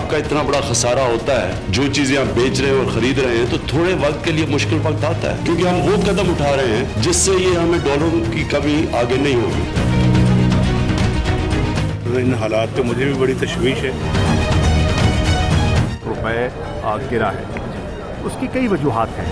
आपका इतना बड़ा खसारा होता है, जो चीजें आप बेच रहे हैं और खरीद रहे हैं, तो थोड़े वक्त के लिए मुश्किल वक्त आता है, क्योंकि हम वो कदम उठा रहे हैं जिससे ये हमें डॉलरों की कमी आगे नहीं होगी। इन हालात पे मुझे भी बड़ी तशवीश है। रुपए गिरा है, उसकी कई वजूहात हैं।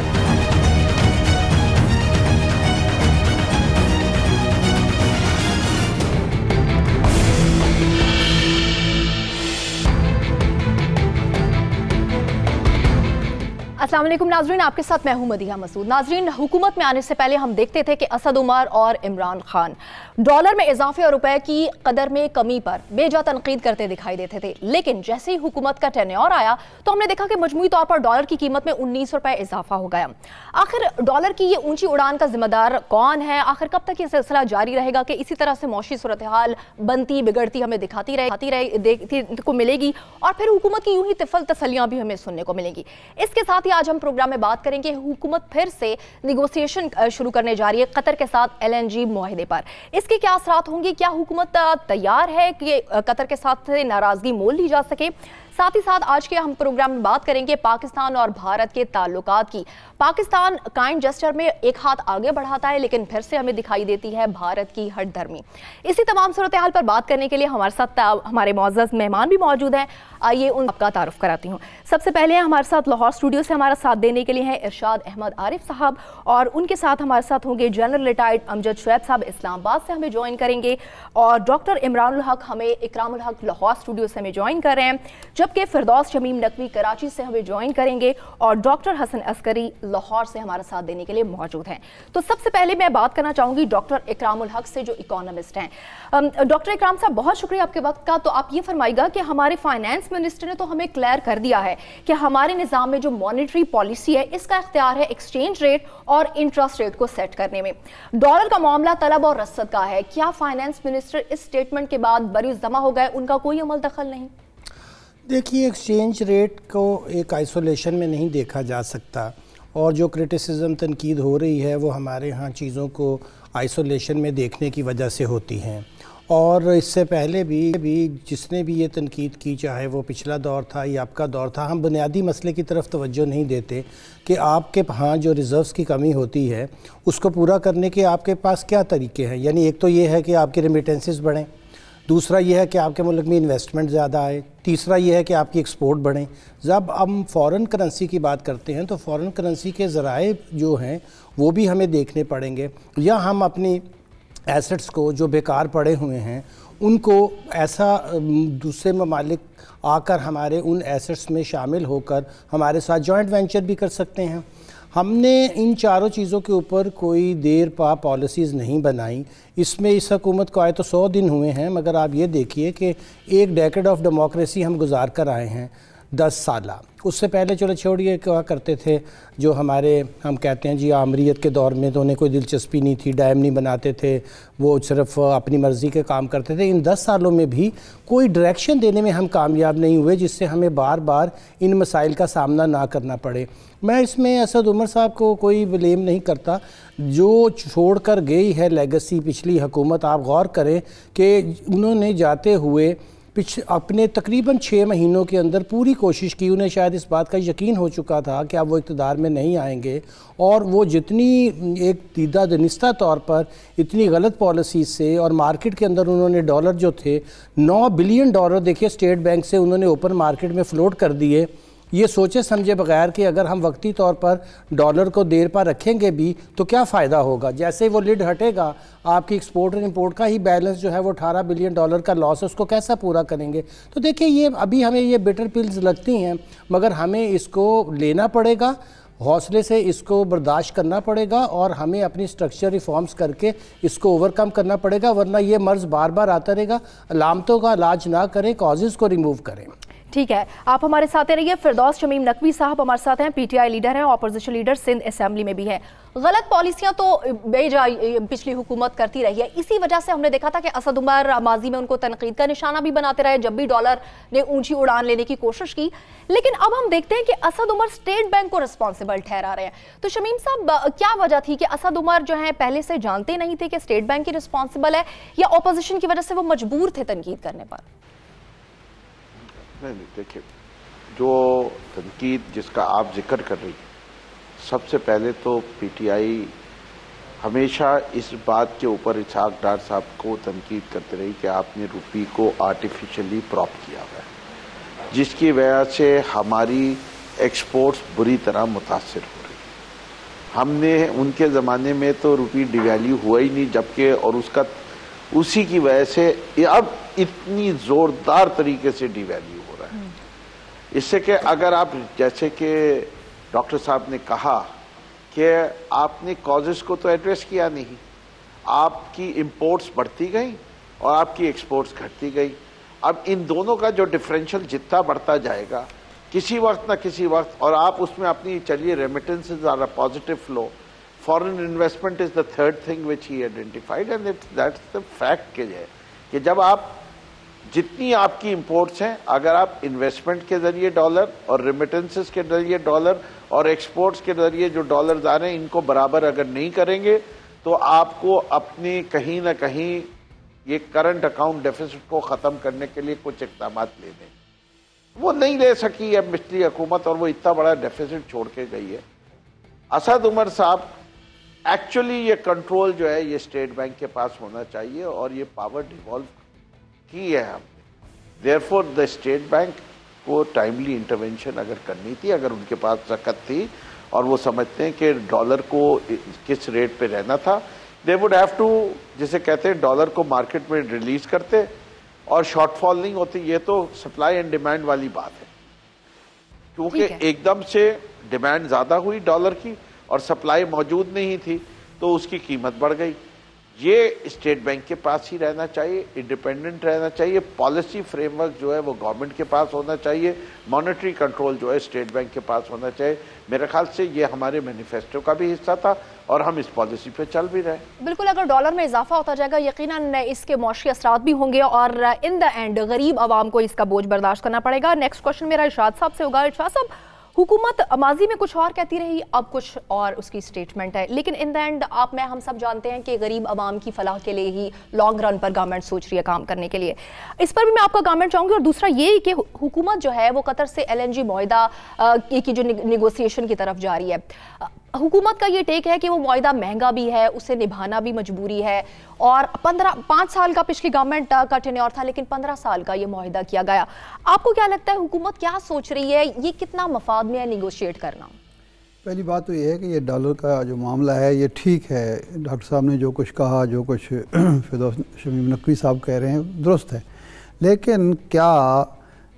अस्सलाम वालेकुम नाजरीन, आपके साथ मैं हूं मदीहा मसूद। नाजरीन, हुकूमत में आने से पहले हम देखते थे कि असद उमर और इमरान खान डॉलर में इजाफे और रुपए की कदर में कमी पर बेजा तनकीद करते दिखाई देते थे, लेकिन जैसे ही हुकूमत का टेन्योर आया तो हमने देखा कि मजमूई तौर पर डॉलर की कीमत में 19 रुपए इजाफा हो गया। आखिर डॉलर की ये ऊंची उड़ान का जिम्मेदार कौन है? आखिर कब तक ये सिलसिला जारी रहेगा कि इसी तरह से मौशी सूरत हाल बनती बिगड़ती हमें देखती को मिलेगी और फिर हुकूमत की यूं ही तिफल तसलियां भी हमें सुनने को मिलेंगी। इसके साथ ही आज हम प्रोग्राम में बात करेंगे हुकूमत फिर से निगोसिएशन शुरू करने जा रही है कतर के साथ LNG मुआहिदे पर। इसके क्या असरात होंगे? क्या हुकूमत तैयार है कि कतर के साथ नाराजगी मोल ली जा सके? साथ ही साथ आज के हम प्रोग्राम में बात करेंगे पाकिस्तान और भारत के ताल्लुकात की। पाकिस्तान काइंड जेस्चर में एक हाथ आगे बढ़ाता है, लेकिन फिर से हमें दिखाई देती है भारत की हट धर्मी। इसी तमाम सूरत हाल पर बात करने के लिए हमारे साथ हमारे मौजूद मेहमान भी मौजूद हैं। आइए उनका तारुफ कराती हूँ। सबसे पहले हमारे साथ लाहौर स्टूडियो से हमारा साथ देने के लिए हैं इरशाद अहमद आरिफ साहब, और उनके साथ हमारे साथ होंगे जनरल रिटायर्ड अमजद शुएब साहब इस्लामाबाद से हमें ज्वाइन करेंगे, और डॉक्टर इमरानुल हक हमें इकरामुल हक लाहौर स्टूडियो से हमें ज्वाइन कर रहे हैं, जबकि फिरदौस शमीम नकवी कराची से हमें ज्वाइन करेंगे, और डॉक्टर हसन अस्करी लाहौर से हमारा साथ देने के लिए मौजूद हैं। तो सबसे पहले मैं बात करना चाहूंगी डॉक्टर इकरामुल हक से, जो इकोनॉमिस्ट हैं। डॉक्टर इकराम साहब, बहुत शुक्रिया आपके वक्त का। तो आप ये फरमाइएगा कि हमारे फाइनेंस मिनिस्टर ने तो हमें क्लियर कर दिया है कि हमारे निज़ाम में जो मॉनेटरी पॉलिसी है इसका इख्तियार है एक्सचेंज रेट और इंटरेस्ट रेट को सेट करने में। डॉलर का मामला तलब और रसद का है। क्या फाइनेंस मिनिस्टर इस स्टेटमेंट के बाद बरूज़ जमा हो गए, उनका कोई अमल दखल नहीं? देखिए, एक्सचेंज रेट को एक आइसोलेशन में नहीं देखा जा सकता, और जो क्रिटिसिज्म तनकीद हो रही है वो हमारे यहाँ चीज़ों को आइसोलेशन में देखने की वजह से होती हैं। और इससे पहले भी जिसने भी ये तनकीद की, चाहे वो पिछला दौर था या आपका दौर था, हम बुनियादी मसले की तरफ तवज्जो नहीं देते कि आपके यहाँ जो रिज़र्व्स की कमी होती है उसको पूरा करने के आपके पास क्या तरीके हैं। यानी एक तो ये है कि आपके रेमिटेंसेस बढ़ें, दूसरा ये है कि आपके मुल्क में इन्वेस्टमेंट ज़्यादा आए, तीसरा ये है कि आपकी एक्सपोर्ट बढ़ें। जब हम फ़ॉरेन करेंसी की बात करते हैं तो फ़ॉरेन करेंसी के ज़राए जो हैं वो भी हमें देखने पड़ेंगे, या हम अपनी एसेट्स को जो बेकार पड़े हुए हैं उनको ऐसा दूसरे ममालिक आकर हमारे उन एसेट्स में शामिल होकर हमारे साथ जॉइंट वेंचर भी कर सकते हैं। हमने इन चारों चीज़ों के ऊपर कोई देर पा पॉलिसीज़ नहीं बनाई। इसमें इस हुकूमत को आए तो 100 दिन हुए हैं, मगर आप ये देखिए कि एक डेकेड ऑफ डेमोक्रेसी हम गुजार कर आए हैं, 10 साल। उससे पहले चलो छोड़िए क्या करते थे, जो हमारे हम कहते हैं जी आमरीत के दौर में तो उन्हें कोई दिलचस्पी नहीं थी, डैम नहीं बनाते थे, वो सिर्फ अपनी मर्ज़ी के काम करते थे। इन 10 सालों में भी कोई डायरेक्शन देने में हम कामयाब नहीं हुए, जिससे हमें बार बार इन मसाइल का सामना ना करना पड़े। मैं इसमें असद उमर साहब को कोई ब्लेम नहीं करता, जो छोड़ कर गई है लेगेसी पिछली हुकूमत। आप गौर करें कि उन्होंने जाते हुए अपने तकरीबन 6 महीनों के अंदर पूरी कोशिश की। उन्हें शायद इस बात का यकीन हो चुका था कि अब वो इक़्तिदार में नहीं आएंगे, और वो जितनी एक दीदा दनिस्ता तौर पर इतनी गलत पॉलिसी से, और मार्केट के अंदर उन्होंने डॉलर जो थे 9 बिलियन डॉलर देखिए स्टेट बैंक से उन्होंने ओपन मार्केट में फ़्लोट कर दिए, ये सोचे समझे बगैर कि अगर हम वक्ती तौर पर डॉलर को देर पर रखेंगे भी तो क्या फ़ायदा होगा। जैसे ही वो लिड हटेगा, आपकी एक्सपोर्ट और इंपोर्ट का ही बैलेंस जो है वो 18 बिलियन डॉलर का लॉस है, उसको कैसा पूरा करेंगे। तो देखिए, ये अभी हमें ये बिटर पिल्स लगती हैं, मगर हमें इसको लेना पड़ेगा, हौसले से इसको बर्दाश्त करना पड़ेगा, और हमें अपनी स्ट्रक्चर रिफॉर्म्स करके इसको ओवरकम करना पड़ेगा, वरना ये मर्ज़ बार बार आता रहेगा। अलामतों का इलाज ना करें, कॉजेज़ को रिमूव करें। ठीक है, आप हमारे साथ रहिए। फिरदौस शमीम नकवी साहब हमारे साथ हैं, PTI लीडर हैं, अपोजिशन लीडर सिंध असेंबली में भी हैं। गलत पॉलिसियां तो बेजा पिछली हुकूमत करती रही है, इसी वजह से हमने देखा था कि असद उमर माजी में उनको तनकीद का निशाना भी बनाते रहे जब भी डॉलर ने ऊंची उड़ान लेने की कोशिश की। लेकिन अब हम देखते हैं कि असद उमर स्टेट बैंक को रिस्पॉन्सिबल ठहरा रहे हैं। तो शमीम साहब, क्या वजह थी कि असद उमर जो है पहले से जानते नहीं थे कि स्टेट बैंक ही रिस्पॉन्सिबल है, या अपोजिशन की वजह से वो मजबूर थे तनकीद करने पर? नहीं, देखिए, जो तनकीद जिसका आप जिक्र कर रही, सबसे पहले तो पीटीआई हमेशा इस बात के ऊपर इसहाक डार साहब को तनकीद करते रही कि आपने रुपये को आर्टिफिशियली प्रॉप किया हुआ है, जिसकी वजह से हमारी एक्सपोर्ट्स बुरी तरह मुतासर हो रही। हमने उनके ज़माने में तो रुपये डिवैल्यू हुआ ही नहीं, जबकि और उसका उसी की वजह से अब इतनी ज़ोरदार तरीके से डिवैल्यू हो रहा है। इससे कि अगर आप जैसे कि डॉक्टर साहब ने कहा कि आपने कॉजेस को तो एड्रेस किया नहीं, आपकी इंपोर्ट्स बढ़ती गई और आपकी एक्सपोर्ट्स घटती गई। अब इन दोनों का जो डिफरेंशियल जितना बढ़ता जाएगा किसी वक्त ना किसी वक्त, और आप उसमें अपनी चलिए remittances are a positive flow, foreign investment is the third thing which he identified, and that's the fact के है कि जब आप जितनी आपकी इंपोर्ट्स हैं, अगर आप इन्वेस्टमेंट के जरिए डॉलर और रेमिटेंसेस के जरिए डॉलर और एक्सपोर्ट्स के जरिए जो डॉलर्स आ रहे हैं इनको बराबर अगर नहीं करेंगे तो आपको अपनी कहीं ना कहीं ये करंट अकाउंट डेफिसिट को ख़त्म करने के लिए कुछ इक़दाम लेने, वो नहीं ले सकी है मिस्ट्री हुकूमत, और वो इतना बड़ा डेफिसिट छोड़ के गई है। असद उमर साहब एक्चुअली ये कंट्रोल जो है ये स्टेट बैंक के पास होना चाहिए और ये पावर डिवॉल्व की है हमने। देयरफॉर द स्टेट बैंक को टाइमली इंटरवेंशन अगर करनी थी, अगर उनके पास ताकत थी और वो समझते हैं कि डॉलर को किस रेट पे रहना था, दे वुड हैव टू, जिसे कहते हैं डॉलर को मार्केट में रिलीज करते और शॉर्टफॉल नहीं होती। ये तो सप्लाई एंड डिमांड वाली बात है, क्योंकि एकदम से डिमांड ज्यादा हुई डॉलर की और सप्लाई मौजूद नहीं थी तो उसकी कीमत बढ़ गई। ये स्टेट बैंक के पास ही रहना चाहिए, इंडिपेंडेंट रहना चाहिए, पॉलिसी फ्रेमवर्क जो है वो गवर्नमेंट के पास होना चाहिए, मॉनेटरी कंट्रोल जो है स्टेट बैंक के पास होना चाहिए। मेरे ख्याल से ये हमारे मैनिफेस्टो का भी हिस्सा था और हम इस पॉलिसी पे चल भी रहे। बिल्कुल, अगर डॉलर में इजाफा होता जाएगा यकीनन इसके मौशी असरात भी होंगे और इन द एंड गरीब आवाम को इसका बोझ बर्दाश्त करना पड़ेगा। नेक्स्ट क्वेश्चन मेरा इरशाद साहब से होगा। इरशाद साहब, हुकूमत माजी में कुछ और कहती रही, अब कुछ और उसकी स्टेटमेंट है, लेकिन इन द एंड हम सब जानते हैं कि गरीब आवाम की फलाह के लिए ही लॉन्ग रन पर गवर्नमेंट सोच रही है काम करने के लिए। इस पर भी मैं आपका कमेंट चाहूंगी। और दूसरा ये कि हुकूमत जो है वो कतर से LNG मुआहदा की जो निगोसिएशन की तरफ जा रही है, हुकूमत का ये टेक है कि वो मुआहदा महंगा भी है, उसे निभाना भी मजबूरी है, और 5 साल का पिछली गवर्नमेंट का टेन्योर था लेकिन 15 साल का ये मुआहदा किया गया। आपको क्या लगता है हुकूमत क्या सोच रही है, ये कितना मफाद में है निगोशिएट करना? पहली बात तो ये है कि ये डॉलर का जो मामला है ये ठीक है, डॉक्टर साहब ने जो कुछ कहा, जो कुछ फिरदौस शमीम नकवी साहब कह रहे हैं दुरुस्त है, लेकिन क्या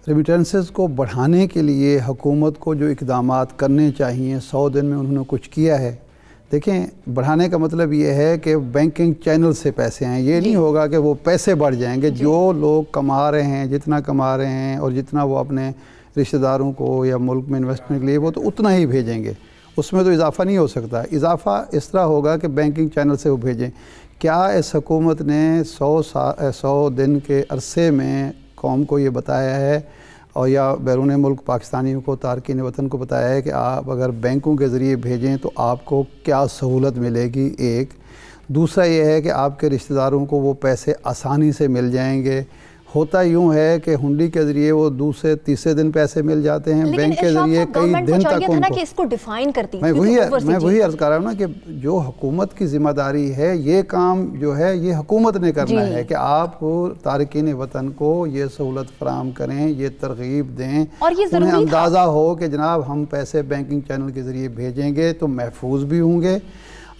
रेमिटेंसेस को बढ़ाने के लिए हुकूमत को जो इक़दामात करने चाहिए 100 दिन में उन्होंने कुछ किया है? देखें, बढ़ाने का मतलब ये है कि बैंकिंग चैनल से पैसे आएँ, ये नहीं होगा कि वो पैसे बढ़ जाएंगे। जो लोग कमा रहे हैं, जितना कमा रहे हैं और जितना वो अपने रिश्तेदारों को या मुल्क में इन्वेस्टमेंट के लिए वो तो उतना ही भेजेंगे, उसमें तो इजाफ़ा नहीं हो सकता। इजाफ़ा इस तरह होगा कि बैंकिंग चैनल से वो भेजें। क्या इस हुकूमत ने 100 दिन के अरसे में कौम को ये बताया है और या बैरून मुल्क पाकिस्तानियों को, तारकीन वतन को बताया है कि आप अगर बैंकों के ज़रिए भेजें तो आपको क्या सहूलत मिलेगी? एक दूसरा ये है कि आपके रिश्तेदारों को वो पैसे आसानी से मिल जाएंगे। होता यूँ है कि हुंडी के ज़रिए वो दूसरे तीसरे दिन पैसे मिल जाते हैं, बैंक के ज़रिए कई दिन तक उनको। इसको डिफाइन करती मैं वही अर्ज़ कर रहा हूँ ना कि जो हुकूमत की ज़िम्मेदारी है, ये काम जो है ये हुकूमत ने करना है कि आप तारकीन वतन को ये सहूलत फराहम करें, ये तरगीब दें और ये उन्हें अंदाज़ा हो कि जनाब हम पैसे बैंकिंग चैनल के ज़रिए भेजेंगे तो महफूज भी होंगे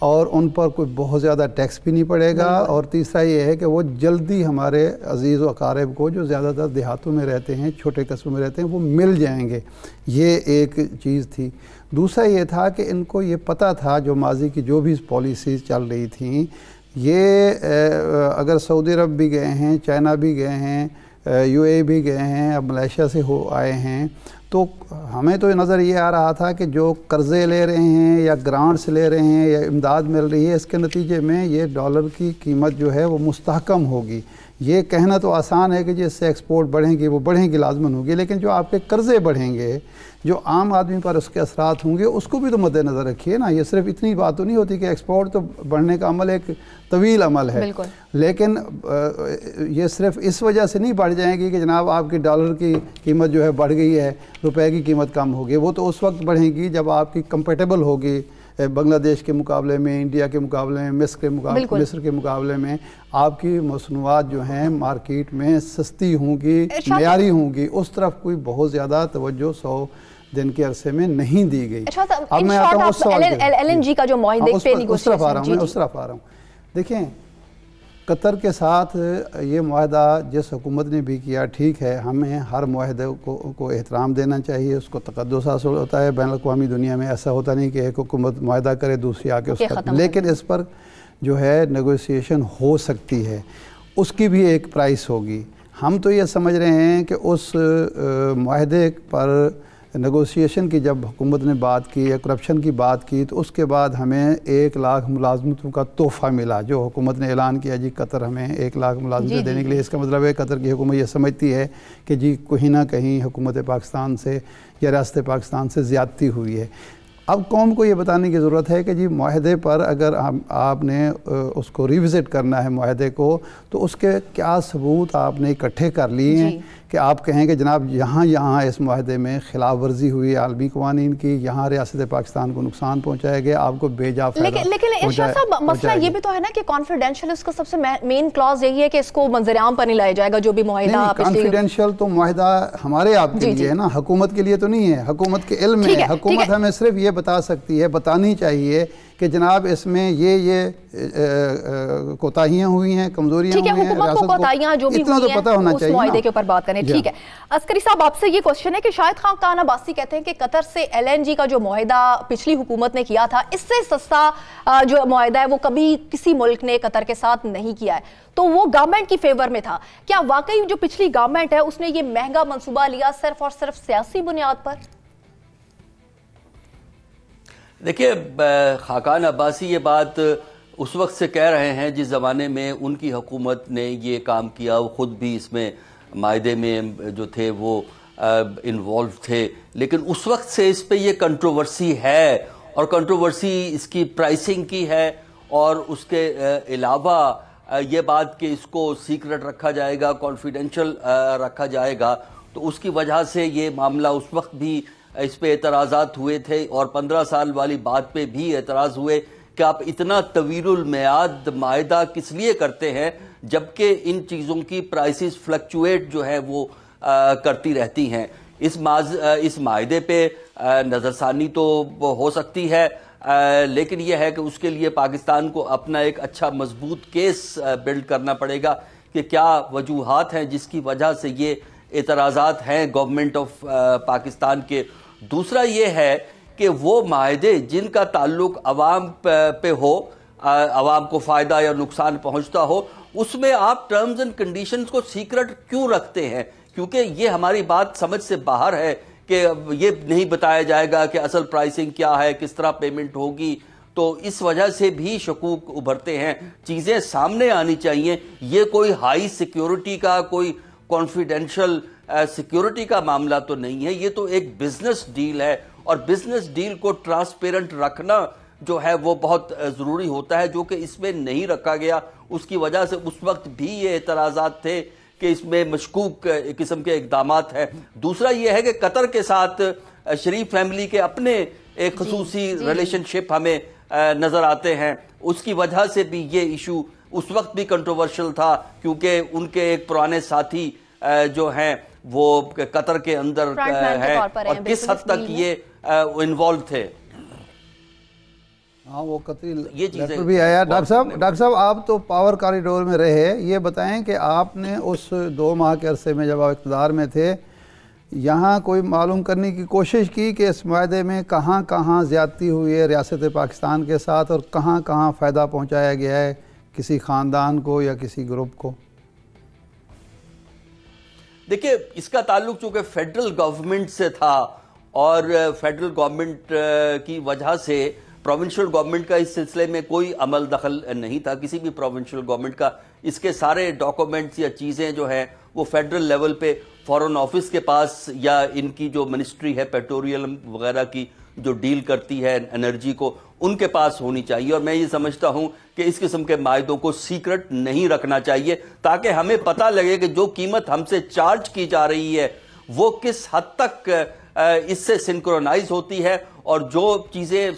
और उन पर कोई बहुत ज़्यादा टैक्स भी नहीं पड़ेगा। और तीसरा ये है कि वो जल्दी हमारे अजीज़ व अकारिब को जो ज़्यादातर देहातों में रहते हैं, छोटे कस्बों में रहते हैं, वो मिल जाएंगे। ये एक चीज़ थी। दूसरा ये था कि इनको ये पता था, जो माजी की जो भी पॉलिसीज़ चल रही थी, ये अगर सऊदी अरब भी गए हैं, चाइना भी गए हैं, UAE भी गए हैं, अब मलेशिया से हो आए हैं, तो हमें तो नज़र ये आ रहा था कि जो कर्ज़े ले रहे हैं या ग्रांट्स ले रहे हैं या इमदाद मिल रही है, इसके नतीजे में ये डॉलर की कीमत जो है वो मुस्तहकम होगी। ये कहना तो आसान है कि जिससे एक्सपोर्ट बढ़ेंगे वो बढ़ेंगी, लाजमन होगी, लेकिन जो आपके कर्ज़े बढ़ेंगे, जो आम आदमी पर उसके असरात होंगे, उसको भी तो मद्देनज़र रखिए ना। ये सिर्फ इतनी बात तो नहीं होती कि एक्सपोर्ट तो बढ़ने का अमल एक तवील अमल है, लेकिन ये सिर्फ इस वजह से नहीं बढ़ जाएगी कि जनाब आपकी डॉलर की कीमत जो है बढ़ गई है, रुपए की कीमत कम होगी। वो तो उस वक्त बढ़ेगी जब आपकी कंपेटेबल होगी बांग्लादेश के मुकाबले में, इंडिया के मुकाबले में, मिस्र के मुकाबले में आपकी मसनूआत जो हैं मार्केट में सस्ती होंगी, मयारी होंगी। उस तरफ कोई बहुत ज़्यादा तवज्जो 100 दिन के अरसे में नहीं दी गई। अब मैं आता हूँ उस LNG का जो मुआहदे पे उस तरफ आ रहा हूँ। देखें, कतर के साथ ये मुआहदा जिस हुकूमत ने भी किया, ठीक है, हमें हर मुआहदे को एहतराम देना चाहिए, उसको तक़द्दुस हासिल होता है। बैन अक़वामी दुनिया में ऐसा होता नहीं कि एक हुकूमत मुआहदा करे दूसरी आके उसका, लेकिन इस पर जो है नेगोशिएशन हो सकती है, उसकी भी एक प्राइस होगी। हम तो ये समझ रहे हैं कि उस मुआहदे पर नेगोशिएशन की जब हुकूमत ने बात की या करप्शन की बात की, तो उसके बाद हमें 1 लाख मुलाजमतों का तोहफ़ा मिला। जो हुकूमत ने ऐलान किया जी कतर हमें 1 लाख मुलाजमतें देने के लिए, इसका मतलब है कतर की हुकूमत ये समझती है कि जी कहीं ना कहीं हुकूमत पाकिस्तान से या रियासत पाकिस्तान से ज़्यादती हुई है। अब कौम को ये बताने की ज़रूरत है कि जी मुआहदे पर अगर आपने उसको रिविज़िट करना है मुआहदे को, तो उसके क्या सबूत आपने इकट्ठे कर लिए हैं कि आप कहें कि जनाब यहाँ इस मुआहदे में खिलाफ वर्जी हुई आलमी कवानीन की, यहाँ रियासत पाकिस्तान को नुकसान पहुँचाया गया, आपको बेजा लेकिन इरशाद साहब मसला ये भी तो है ना कि कॉन्फिडेंशियल, उसका सबसे मेन क्लॉज यही है कि इसको मंजर-ए-आम पर नहीं लाया जाएगा जो भी मुआहदा। कॉन्फिडेंशियल तो मुआहदा हमारे आपके लिए है ना, हुकूमत के लिए तो नहीं है। हुकूमत के इल्म है, हुकूमत हमें सिर्फ ये बता सकती है, बतानी चाहिए कि जनाब इसमें ये कोताहियाँ हुई हैं, कमजोरियाँ हुई हैं, हुकूमत को कोताहियाँ जो भी इतना तो पता होना चाहिए। मुआहदे के ऊपर बात करें, ठीक है। अस्करी साहब, आपसे ये क्वेश्चन है कि शाहिद खान अब्बासी कहते हैं कि कतर से LNG का जो मुआहदा पिछली हुकूमत ने किया था, इससे सस्ता जो मुआहदा है वो कभी किसी मुल्क ने कतर के साथ नहीं किया है, तो वो गवर्नमेंट की फेवर में था। क्या वाकई जो पिछली गवर्नमेंट है उसने ये महंगा मंसूबा लिया सिर्फ और सिर्फ सियासी बुनियाद पर? देखिए, खाकान अब्बासी ये बात उस वक्त से कह रहे हैं जिस ज़माने में उनकी हुकूमत ने ये काम किया। वो ख़ुद भी इसमें मायदे में जो थे वो इन्वॉल्व थे, लेकिन उस वक्त से इस पे ये कंट्रोवर्सी है, और कंट्रोवर्सी इसकी प्राइसिंग की है, और उसके अलावा ये बात कि इसको सीक्रेट रखा जाएगा, कॉन्फिडेंशियल रखा जाएगा, तो उसकी वजह से ये मामला उस वक्त भी इस पे एतराज़ात हुए थे, और 15 साल वाली बात पे भी एतराज़ हुए कि आप इतना तवीरुल मियाद मायदा किस लिए करते हैं, जबकि इन चीज़ों की प्राइसेस फ्लक्चुएट जो है वो करती रहती हैं। इस मायदे पे नज़रसानी तो हो सकती है, लेकिन यह है कि उसके लिए पाकिस्तान को अपना एक अच्छा मजबूत केस बिल्ड करना पड़ेगा कि क्या वजूहात हैं जिसकी वजह से ये एतराज़ात हैं गवर्नमेंट ऑफ पाकिस्तान के। दूसरा ये है कि वो माहदे जिनका ताल्लुक अवाम पे हो, अवाम को फ़ायदा या नुकसान पहुंचता हो, उसमें आप टर्म्स एंड कंडीशंस को सीक्रेट क्यों रखते हैं? क्योंकि ये हमारी बात समझ से बाहर है कि ये नहीं बताया जाएगा कि असल प्राइसिंग क्या है, किस तरह पेमेंट होगी, तो इस वजह से भी शकूक उभरते हैं। चीज़ें सामने आनी चाहिए। ये कोई हाई सिक्योरिटी का, कोई कॉन्फिडेंशियल सिक्योरिटी का मामला तो नहीं है, ये तो एक बिजनेस डील है, और बिजनेस डील को ट्रांसपेरेंट रखना जो है वो बहुत ज़रूरी होता है, जो कि इसमें नहीं रखा गया। उसकी वजह से उस वक्त भी ये एतराज़ात थे कि इसमें मशकूक किस्म के इक़दामात हैं। दूसरा ये है कि कतर के साथ शरीफ फैमिली के अपने एक खसूसी रिलेशनशिप हमें नज़र आते हैं, उसकी वजह से भी ये इशू उस वक्त भी कंट्रोवर्शियल था, क्योंकि उनके एक पुराने साथी जो हैं वो कतर के अंदर हैं, और किस हद तक ये इन्वॉल्व थे। हाँ, वो कतरी ये चीज़ भी आया। डॉक्टर साहब आप तो पावर कॉरिडोर में रहे, ये बताएं कि आपने उस 2 माह के अरसे में जब आप इक़्तिदार में थे, यहाँ कोई मालूम करने की कोशिश की कि इस मायदे में कहाँ कहाँ ज़्यादती हुई है रियासत पाकिस्तान के साथ, और कहाँ कहाँ फ़ायदा पहुँचाया गया है किसी ख़ानदान को या किसी ग्रुप को? देखिए, इसका ताल्लुक चूँकि फेडरल गवर्नमेंट से था, और फेडरल गवर्नमेंट की वजह से प्रोविंशियल गवर्नमेंट का इस सिलसिले में कोई अमल दखल नहीं था, किसी भी प्रोविंशियल गवर्नमेंट का। इसके सारे डॉक्यूमेंट्स या चीज़ें जो हैं वो फेडरल लेवल पे फॉरेन ऑफिस के पास या इनकी जो मिनिस्ट्री है पेट्रोलियम वगैरह की जो डील करती है एनर्जी को, उनके पास होनी चाहिए। और मैं ये समझता हूं कि इस किस्म के मायदों को सीक्रेट नहीं रखना चाहिए, ताकि हमें पता लगे कि जो कीमत हमसे चार्ज की जा रही है वो किस हद तक इससे सिंक्रोनाइज होती है, और जो चीज़ें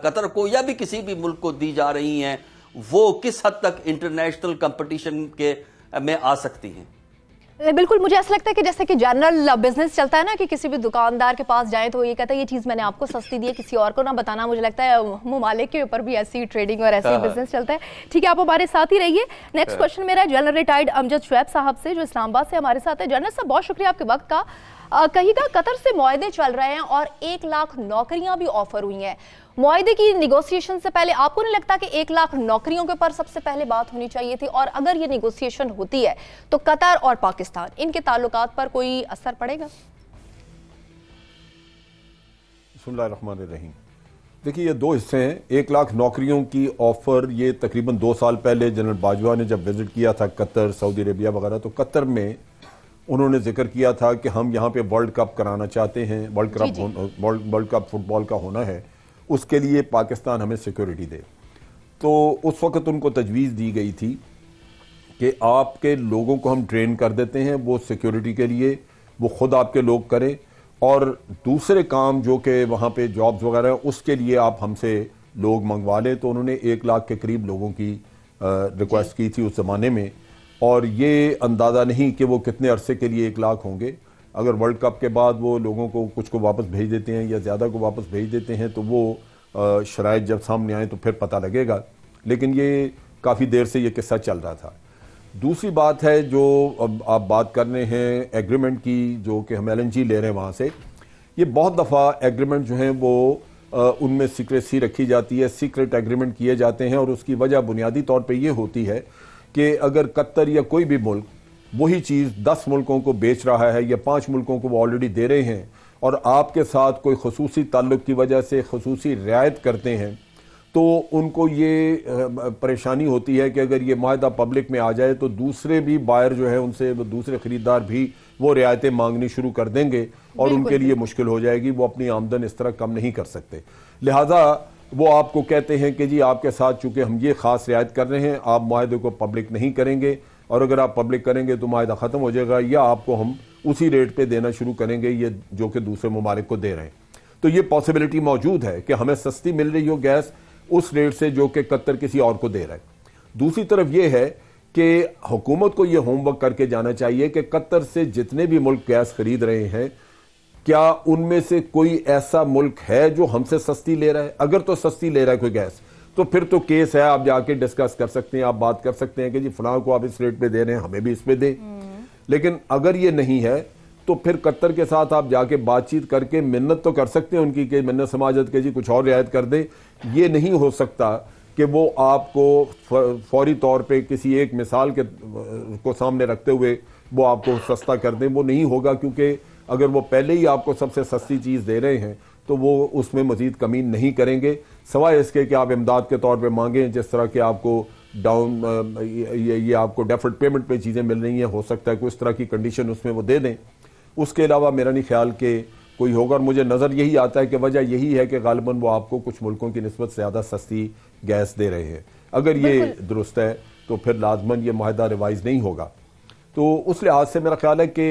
कतर को या भी किसी भी मुल्क को दी जा रही हैं वो किस हद तक इंटरनेशनल कंपटीशन के में आ सकती हैं। बिल्कुल, मुझे ऐसा लगता है कि जैसे कि जनरल बिजनेस चलता है ना, कि किसी भी दुकानदार के पास जाए तो ये कहता है ये चीज़ मैंने आपको सस्ती दी है, किसी और को ना बताना। मुझे लगता है ममालिक के ऊपर भी ऐसी ट्रेडिंग और ऐसी बिजनेस चलता है। ठीक है, आप हमारे साथ ही रहिए। नेक्स्ट क्वेश्चन मेरा जनरल रिटायर्ड अमजद शुएब साहब से, जो इस्लामाबाद से हमारे साथ है। जनरल साहब, बहुत शुक्रिया आपके वक्त का। कहिएगा, कतर से मुआहदे चल रहे हैं और 1 लाख नौकरियां भी ऑफर हुई हैं। मुआहदे की निगोसिएशन से पहले आपको नहीं लगता कि 1 लाख नौकरियों के ऊपर सबसे पहले बात होनी चाहिए थी? और अगर ये निगोसिएशन होती है तो कतर और पाकिस्तान, इनके ताल्लुकात पर कोई असर पड़ेगा? बिस्मिल्लाहिर्रहमानिर्रहीम। देखिए, ये 2 हिस्से हैं। 1 लाख नौकरियों की ऑफर ये तकरीबन 2 साल पहले जनरल बाजवा ने जब विजिट किया था कतर, सऊदी अरेबिया वगैरह, तो कतर में उन्होंने जिक्र किया था कि हम यहाँ पे वर्ल्ड कप कराना चाहते हैं, वर्ल्ड कप फुटबॉल का होना है, उसके लिए पाकिस्तान हमें सिक्योरिटी दे। तो उस वक्त उनको तजवीज़ दी गई थी कि आपके लोगों को हम ट्रेन कर देते हैं, वो सिक्योरिटी के लिए वो खुद आपके लोग करें, और दूसरे काम जो कि वहाँ पे जॉब्स वगैरह उसके लिए आप हमसे लोग मंगवा लें। तो उन्होंने 1 लाख के करीब लोगों की रिक्वेस्ट की थी उस ज़माने में, और ये अंदाज़ा नहीं कि वो कितने अरसे के लिए 1 लाख होंगे। अगर वर्ल्ड कप के बाद वो लोगों को कुछ को वापस भेज देते हैं या ज़्यादा को वापस भेज देते हैं तो वो शराइत जब सामने आए तो फिर पता लगेगा, लेकिन ये काफ़ी देर से ये किस्सा चल रहा था। दूसरी बात है जो अब आप बात कर रहे हैं एग्रीमेंट की, जो कि हम LNG ले रहे हैं वहाँ से, ये बहुत दफ़ा एग्रीमेंट जो हैं वो उनमें सीक्रेसी रखी जाती है, सीक्रेट एग्रीमेंट किए जाते हैं, और उसकी वजह बुनियादी तौर पर ये होती है कि अगर कतर या कोई भी मुल्क वही चीज़ 10 मुल्कों को बेच रहा है या 5 मुल्कों को वो ऑलरेडी दे रहे हैं, और आपके साथ कोई खसूसी ताल्लुक़ की वजह से खसूसी रियायत करते हैं, तो उनको ये परेशानी होती है कि अगर ये माहदा पब्लिक में आ जाए तो दूसरे भी बायर जो है उनसे, दूसरे ख़रीदार भी वो रियायतें मांगनी शुरू कर देंगे और उनके लिए मुश्किल हो जाएगी, वो अपनी आमदन इस तरह कम नहीं कर सकते। लिहाजा वो आपको कहते हैं कि जी आपके साथ चूँकि हम ये ख़ास रियायत कर रहे हैं, आप माहदे को पब्लिक नहीं करेंगे, और अगर आप पब्लिक करेंगे तो माहदा ख़त्म हो जाएगा, या आपको हम उसी रेट पे देना शुरू करेंगे ये जो कि दूसरे ममालिक को दे रहे हैं। तो ये पॉसिबिलिटी मौजूद है कि हमें सस्ती मिल रही हो गैस उस रेट से जो कि कतर किसी और को दे रहा है। दूसरी तरफ ये है कि हुकूमत को ये होमवर्क करके जाना चाहिए कि कतर से जितने भी मुल्क गैस खरीद रहे हैं, क्या उनमें से कोई ऐसा मुल्क है जो हमसे सस्ती ले रहा है? अगर तो सस्ती ले रहा है कोई गैस, तो फिर तो केस है, आप जाके डिस्कस कर सकते हैं, आप बात कर सकते हैं कि जी फलां को आप इस रेट पे दे रहे हैं, हमें भी इस पे दें। लेकिन अगर ये नहीं है तो फिर कतर के साथ आप जाके बातचीत करके मिन्नत तो कर सकते हैं उनकी कि मिन्नत समाजत के जी कुछ और रियायत कर दे। ये नहीं हो सकता कि वो आपको फौरी तौर पे किसी एक मिसाल के को सामने रखते हुए वो आपको सस्ता कर दें, वो नहीं होगा, क्योंकि अगर वो पहले ही आपको सबसे सस्ती चीज़ दे रहे हैं तो वो उसमें मजीद कमी नहीं करेंगे, सवाए इसके कि आप इमदाद के तौर पे मांगें, जिस तरह के आपको डाउन ये आपको डेफर्ड पेमेंट पे चीज़ें मिल रही हैं, हो सकता है कुछ तरह की कंडीशन उसमें वो दे दें। उसके अलावा मेरा नहीं ख्याल कि कोई होगा, और मुझे नज़र यही आता है कि वजह यही है कि गालिबन वो आपको कुछ मुल्कों की निस्बत से ज़्यादा सस्ती गैस दे रहे हैं। अगर ये दुरुस्त है तो फिर लाजमन ये माहिदा रिवाइज़ नहीं होगा। तो उस लिहाज से मेरा ख्याल है कि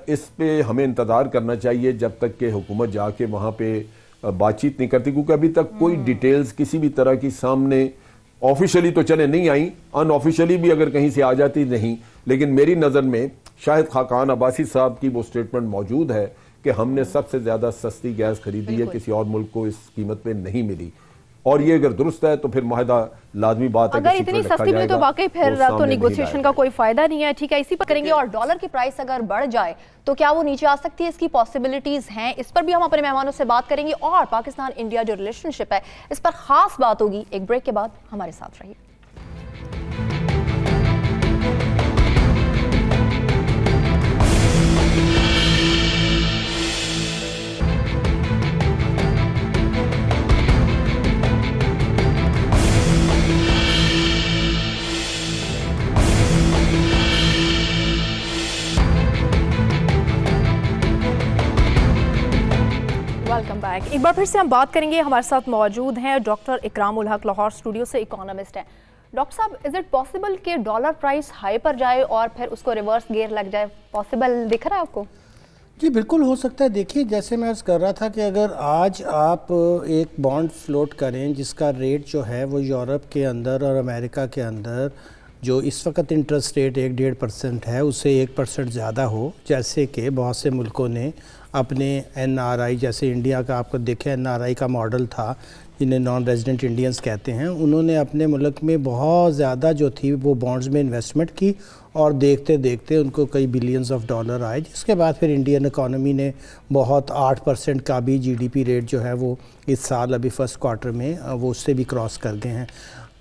इस पे हमें इंतज़ार करना चाहिए जब तक कि हुकूमत जाके वहाँ पे बातचीत नहीं करती, क्योंकि अभी तक कोई डिटेल्स किसी भी तरह की सामने ऑफिशियली तो चले नहीं आई, अनऑफिशियली भी अगर कहीं से आ जाती नहीं, लेकिन मेरी नज़र में शाहिद खाकान अब्बासी साहब की वो स्टेटमेंट मौजूद है कि हमने सबसे ज़्यादा सस्ती गैस खरीदी है, किसी और मुल्क को इस कीमत पे नहीं मिली। और ये अगर दुरुस्त है तो फिर माहिदा लाजमी बात है, अगर इतनी सस्ती मिली तो वाकई फिर तो निगोशिएशन का कोई फायदा नहीं है। ठीक है, इसी पर करेंगे। और डॉलर की प्राइस अगर बढ़ जाए तो क्या वो नीचे आ सकती है? इसकी पॉसिबिलिटीज हैं, इस पर भी हम अपने मेहमानों से बात करेंगे। और पाकिस्तान इंडिया जो रिलेशनशिप है इस पर खास बात होगी। एक ब्रेक के बाद हमारे साथ रहिए। बैक। एक बार फिर से हम बात करेंगे, हमारे साथ मौजूद हैं डॉक्टर इकराम उल हक, लाहौर स्टूडियो से इकोनॉमिस्ट हैं। डॉक्टर साहब, इज इट पॉसिबल कि डॉलर प्राइस हाई पर जाए और फिर उसको रिवर्स गियर लग जाए? पॉसिबल दिख रहा है आपको? जी बिल्कुल हो सकता है। देखिए, जैसे मैं अर्ज़ कर रहा था कि अगर आज आप एक बॉन्ड फ्लोट करें जिसका रेट जो है वो यूरोप के अंदर और अमेरिका के अंदर जो इस वक्त इंटरेस्ट रेट 1-1.5% है उससे 1% ज़्यादा हो, जैसे कि बहुत से मुल्कों ने अपने NRI, जैसे इंडिया का आपको देखें NRI का मॉडल था जिन्हें नॉन रेजिडेंट इंडियंस कहते हैं, उन्होंने अपने मुल्क में बहुत ज़्यादा जो थी वो बॉन्ड्स में इन्वेस्टमेंट की और देखते देखते उनको कई बिलियंस ऑफ डॉलर आए, जिसके बाद फिर इंडियन इकॉनमी ने बहुत 8% का भी GDP रेट जो है वो इस साल अभी फर्स्ट क्वार्टर में वो उससे भी क्रॉस कर गए हैं।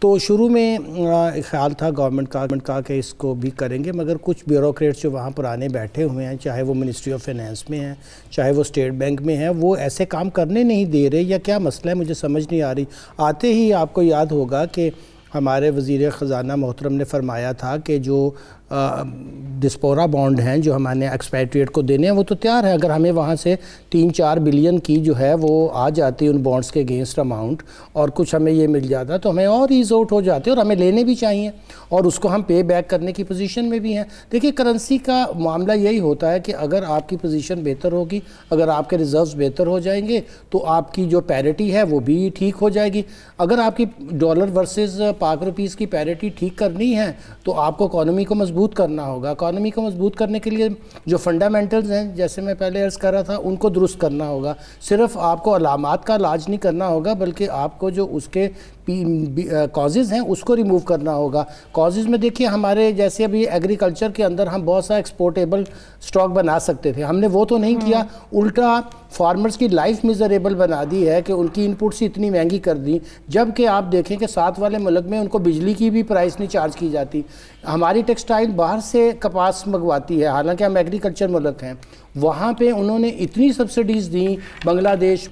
तो शुरू में ख्याल था गवर्नमेंट का कि इसको भी करेंगे, मगर कुछ ब्यूरोक्रेट्स जो वहाँ पुराने बैठे हुए हैं, चाहे वो मिनिस्ट्री ऑफ फाइनेंस में हैं, चाहे वो स्टेट बैंक में हैं, वो ऐसे काम करने नहीं दे रहे, या क्या मसला है मुझे समझ नहीं आ रही। आते ही आपको याद होगा कि हमारे वज़ीर ख़ज़ाना मोहतरम ने फरमाया था कि जो डिस्पोरा बॉन्ड हैं जो हमारे एक्सपैट्रिएट को देने हैं वो तो तैयार है, अगर हमें वहाँ से 3-4 बिलियन की जो है वो आ जाती उन बॉन्ड्स के अगेंस्ट अमाउंट और कुछ हमें ये मिल जाता तो हमें और ईज आउट हो जाते और हमें लेने भी चाहिए और उसको हम पे बैक करने की पोजीशन में भी हैं। देखिए, करेंसी का मामला यही होता है कि अगर आपकी पोजीशन बेहतर होगी, अगर आपके रिजर्व्स बेहतर हो जाएंगे तो आपकी जो पैरिटी है वो भी ठीक हो जाएगी। अगर आपकी डॉलर वर्सेस पाक रुपीज़ की पैरिटी ठीक करनी है तो आपको इकॉनमी को मजबूत करना होगा। इकॉनमी को मजबूत करने के लिए जो फंडामेंटल्स हैं, जैसे मैं पहले अर्ज़ कर रहा था, उनको दुरुस्त करना होगा। सिर्फ आपको अलामात का इलाज नहीं करना होगा, बल्कि आपको जो उसके कॉजेज़ हैं उसको रिमूव करना होगा। कॉजेज़ में देखिए, हमारे जैसे अभी एग्रीकल्चर के अंदर हम बहुत सा एक्सपोर्टेबल स्टॉक बना सकते थे, हमने वो तो नहीं किया, उल्टा फार्मर्स की लाइफ मिजरेबल बना दी है कि उनकी इनपुट्स इतनी महंगी कर दी, जबकि आप देखें कि साथ वाले मुल्क में उनको बिजली की भी प्राइस नहीं चार्ज की जाती। हमारी टेक्सटाइल बाहर से कपास मंगवाती है, हालांकि हम एग्रीकल्चर मुल्क हैं, वहाँ पे उन्होंने इतनी सब्सिडीज़ दी बांग्लादेश,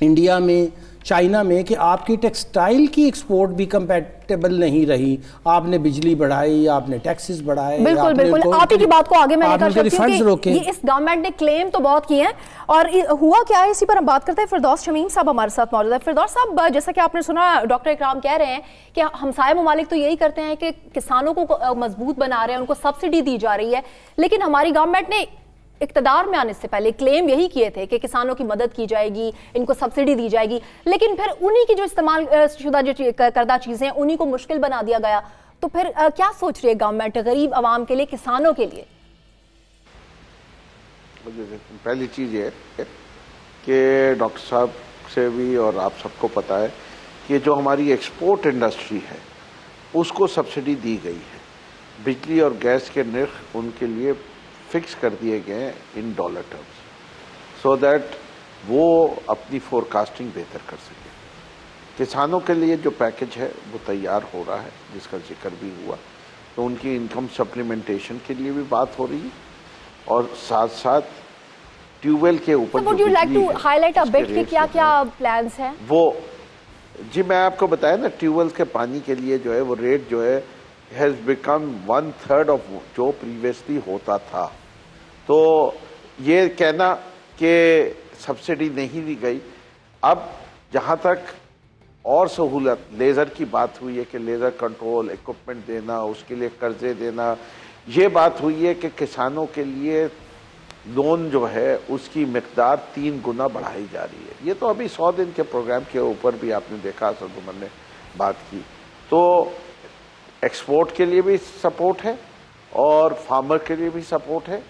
इंडिया में, चाइना में, कि आपकी टेक्सटाइल की एक्सपोर्ट भी कंपैटिबल नहीं रही। आपने बिजली बढ़ाई, आपने टैक्सेस बढ़ाए। बिल्कुल बिल्कुल, आप ही की बात को आगे मैं लेकर चलती हूं कि ये इस गवर्नमेंट ने क्लेम तो बहुत किए हैं और हुआ क्या है, इसी पर हम बात करते हैं। फिरदौस शमीम साहब हमारे साथ मौजूद है। फिरदौस साहब, जैसा कि आपने सुना डॉक्टर इकराम कह रहे हैं कि हमसाये ममालिक तो यही करते हैं कि किसानों को मजबूत बना रहे हैं, उनको सब्सिडी दी जा रही है, लेकिन हमारी गवर्नमेंट ने इक़्तिदार में आने से पहले क्लेम यही किए थे कि किसानों की मदद की जाएगी, इनको सब्सिडी दी जाएगी, लेकिन फिर उन्हीं की जो इस्तेमाल शुदा जो करदा चीज़ें हैं उन्हीं को मुश्किल बना दिया गया। तो फिर क्या सोच रही है गवर्नमेंट गरीब आवाम के लिए, किसानों के लिए? पहली चीज़ ये है कि डॉक्टर साहब से भी और आप सबको पता है कि जो हमारी एक्सपोर्ट इंडस्ट्री है उसको सब्सिडी दी गई है। बिजली और गैस के नर्ख उनके लिए फिक्स कर दिए गए हैं in dollar terms, so that वो अपनी फोरकास्टिंग बेहतर कर सके। किसानों के लिए जो पैकेज है वो तैयार हो रहा है, जिसका जिक्र भी हुआ, तो उनकी इनकम सप्लीमेंटेशन के लिए भी बात हो रही है और साथ साथ ट्यूबवेल के ऊपर would you like to highlight a bit कि क्या क्या प्लान्स हैं? वो जी मैं आपको बताया ना, ट्यूबवेल के पानी के लिए जो है वो रेट जो है हैज़ बिकम 1/3 ऑफ जो प्रीवियसली होता था। तो ये कहना कि सब्सिडी नहीं दी गई, अब जहाँ तक और सहूलत लेज़र की बात हुई है कि लेज़र कंट्रोल इक्विपमेंट देना, उसके लिए कर्जे देना, ये बात हुई है कि किसानों के लिए लोन जो है उसकी मिकदार 3 गुना बढ़ाई जा रही है। ये तो अभी 100 दिन के प्रोग्राम के ऊपर भी आपने देखा, असद उमर ने बात की। तो एक्सपोर्ट के लिए भी सपोर्ट है और फार्मर के लिए भी सपोर्ट है,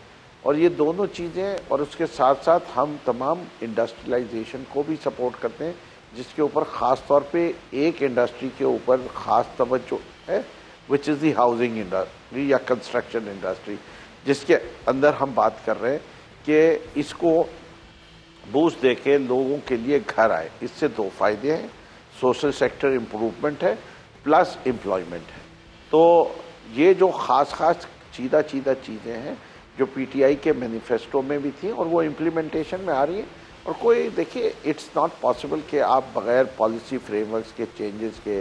और ये दोनों चीज़ें, और उसके साथ साथ हम तमाम इंडस्ट्रियलाइजेशन को भी सपोर्ट करते हैं, जिसके ऊपर ख़ास तौर पे एक इंडस्ट्री के ऊपर ख़ास तवज्जो है, which is the housing industry या कंस्ट्रक्शन इंडस्ट्री, जिसके अंदर हम बात कर रहे हैं कि इसको बूस्ट दे के लोगों के लिए घर आए। इससे 2 फ़ायदे हैं, सोशल सेक्टर इम्प्रूवमेंट है प्लस एम्प्लॉयमेंट है। तो ये जो ख़ास चीदा चीज़ें हैं जो पीटीआई के मैनिफेस्टो में भी थी और वो इम्प्लीमेंटेशन में आ रही है। और कोई देखिए, इट्स नॉट पॉसिबल कि आप बग़ैर पॉलिसी फ्रेमवर्क्स के चेंजेस के,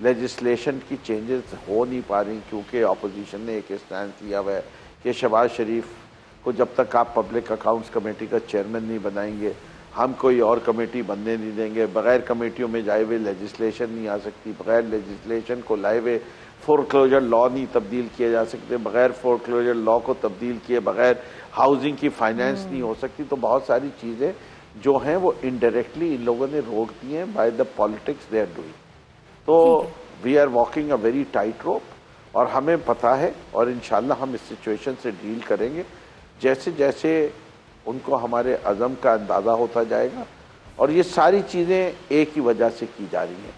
लेजिस्लेशन की चेंजेस हो नहीं पा रही, क्योंकि अपोजिशन ने एक स्टैंड लिया हुआ है कि शहबाज शरीफ को जब तक आप पब्लिक अकाउंट्स कमेटी का चेयरमैन नहीं बनाएंगे हम कोई और कमेटी बनने नहीं देंगे, बगैर कमेटियों में जाए हुए लेजिस्लेशन नहीं आ सकती, बगैर लेजिस्लेशन को लाए हुए फोरक्लोजर लॉ नहीं तब्दील किए जा सकते, बगैर फोरक्लोजर लॉ को तब्दील किए बगैर हाउसिंग की फाइनेंस नहीं हो सकती। तो बहुत सारी चीज़ें जो हैं वो इनडायरेक्टली इन लोगों ने रोक दी हैं by the politics they are doing. तो we are walking a very tight rope और हमें पता है और इंशाल्लाह हम इस सिचुएशन से डील करेंगे जैसे जैसे उनको हमारे अज़म का अंदाज़ा होता जाएगा। और ये सारी चीज़ें एक ही वजह से की जा रही हैं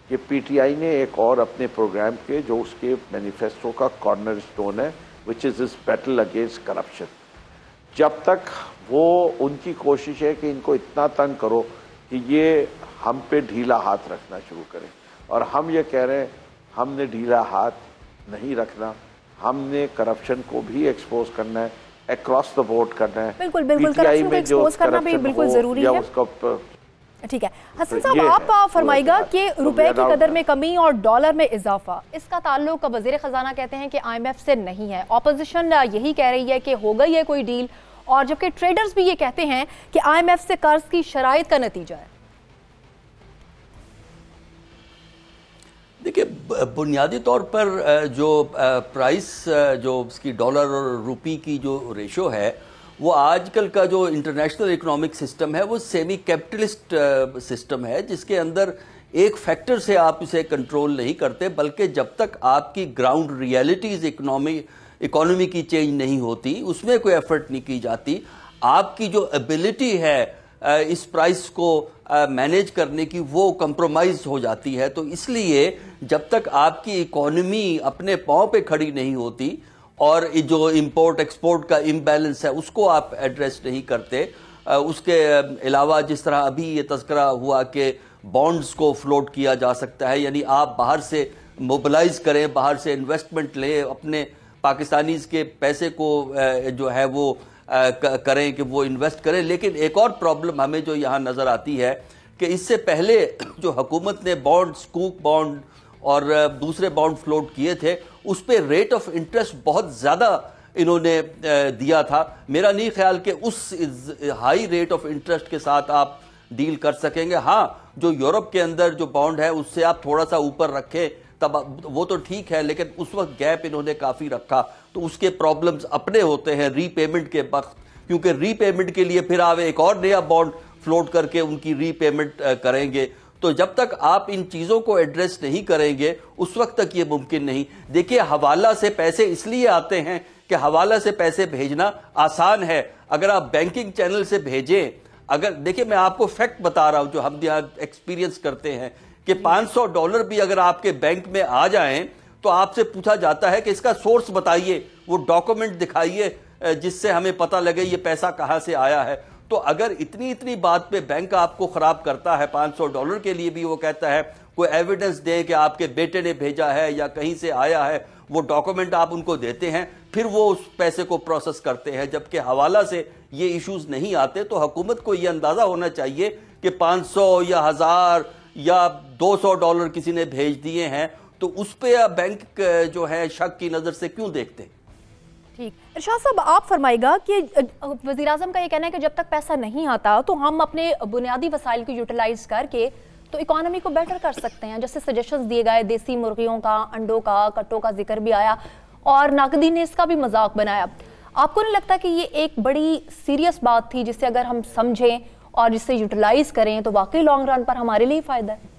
कि पीटीआई ने एक और अपने प्रोग्राम के जो उसके मैनिफेस्टो का कॉर्नर स्टोन है which is this battle against corruption, जब तक वो उनकी कोशिश है कि इनको इतना तंग करो कि ये हम पे ढीला हाथ रखना शुरू करें। और हम ये कह रहे हैं हमने ढीला हाथ नहीं रखना, हमने करप्शन को भी एक्सपोज करना है, अक्रॉस द बोर्ड करना है। बिल्कुल बिल्कुल, करप्शन को एक्सपोज करना भी बिल्कुल जरूरी है। ठीक है हसन साहब, आप फरमाइएगा कि रुपए की कदर में कमी और डॉलर में इजाफा, इसका ताल्लुक वजीर खजाना कहते हैं कि IMF से नहीं है, ऑपोजिशन यही कह रही है कि हो गई है कोई डील, और जबकि ट्रेडर्स भी ये कहते हैं कि IMF से कर्ज की शराइत का नतीजा है। देखिए, बुनियादी तौर पर जो प्राइस जो उसकी डॉलर और रुपी की जो रेशो है वो आजकल का जो इंटरनेशनल इकोनॉमिक सिस्टम है वो सेमी कैपिटलिस्ट सिस्टम है, जिसके अंदर एक फैक्टर से आप इसे कंट्रोल नहीं करते, बल्कि जब तक आपकी ग्राउंड रियलिटीज इकोनॉमी की चेंज नहीं होती उसमें कोई एफर्ट नहीं की जाती। आपकी जो एबिलिटी है इस प्राइस को मैनेज करने की वो कंप्रोमाइज हो जाती है। तो इसलिए जब तक आपकी इकोनॉमी अपने पांव पे खड़ी नहीं होती और जो इंपोर्ट एक्सपोर्ट का इम्बैलेंस है उसको आप एड्रेस नहीं करते, उसके अलावा जिस तरह अभी ये तज़किरा हुआ कि बॉन्ड्स को फ्लोट किया जा सकता है, यानी आप बाहर से मोबिलाइज करें, बाहर से इन्वेस्टमेंट लें, अपने पाकिस्तानीज के पैसे को जो है वो करें कि वो इन्वेस्ट करें। लेकिन एक और प्रॉब्लम हमें जो यहाँ नज़र आती है कि इससे पहले जो हुकूमत ने बॉन्ड, स्कूक बॉन्ड और दूसरे बॉन्ड फ्लोट किए थे उस पर रेट ऑफ इंटरेस्ट बहुत ज़्यादा इन्होंने दिया था। मेरा नहीं ख्याल कि उस हाई रेट ऑफ इंटरेस्ट के साथ आप डील कर सकेंगे। हाँ, जो यूरोप के अंदर जो बॉन्ड है उससे आप थोड़ा सा ऊपर रखें तब वो तो ठीक है, लेकिन उस वक्त गैप इन्होंने काफ़ी रखा तो उसके प्रॉब्लम्स अपने होते हैं रीपेमेंट के वक्त, क्योंकि रीपेमेंट के लिए फिर आप एक और नया बॉन्ड फ्लोट करके उनकी रीपेमेंट करेंगे। तो जब तक आप इन चीज़ों को एड्रेस नहीं करेंगे उस वक्त तक ये मुमकिन नहीं। देखिए, हवाला से पैसे इसलिए आते हैं कि हवाला से पैसे भेजना आसान है, अगर आप बैंकिंग चैनल से भेजें, अगर देखिए मैं आपको फैक्ट बता रहा हूं जो हम यहाँ एक्सपीरियंस करते हैं कि $500 भी अगर आपके बैंक में आ जाएं तो आपसे पूछा जाता है कि इसका सोर्स बताइए, वो डॉक्यूमेंट दिखाइए जिससे हमें पता लगे ये पैसा कहाँ से आया है। तो अगर इतनी बात पे बैंक आपको खराब करता है, $500 के लिए भी वो कहता है कोई एविडेंस दे कि आपके बेटे ने भेजा है या कहीं से आया है, वो डॉक्यूमेंट आप उनको देते हैं, फिर वो उस पैसे को प्रोसेस करते हैं। जबकि हवाला से ये इश्यूज नहीं आते। तो हुकूमत को ये अंदाजा होना चाहिए कि 500 या 1000 या $200 किसी ने भेज दिए हैं तो उस पर बैंक जो है शक की नजर से क्यों देखते हैं। ठीक, इरशाद साहब आप फरमाइएगा कि वज़ीर आज़म का ये कहना है कि जब तक पैसा नहीं आता तो हम अपने बुनियादी वसाइल को यूटिलाइज करके तो इकोनॉमी को बेटर कर सकते हैं। जैसे सजेशंस दिए गए, देसी मुर्गियों का, अंडों का, कट्टों का जिक्र भी आया और नाकदी ने इसका भी मजाक बनाया। आपको नहीं लगता कि ये एक बड़ी सीरियस बात थी जिससे अगर हम समझें और जिससे यूटिलाइज करें तो वाकई लॉन्ग रन पर हमारे लिए फ़ायदा है?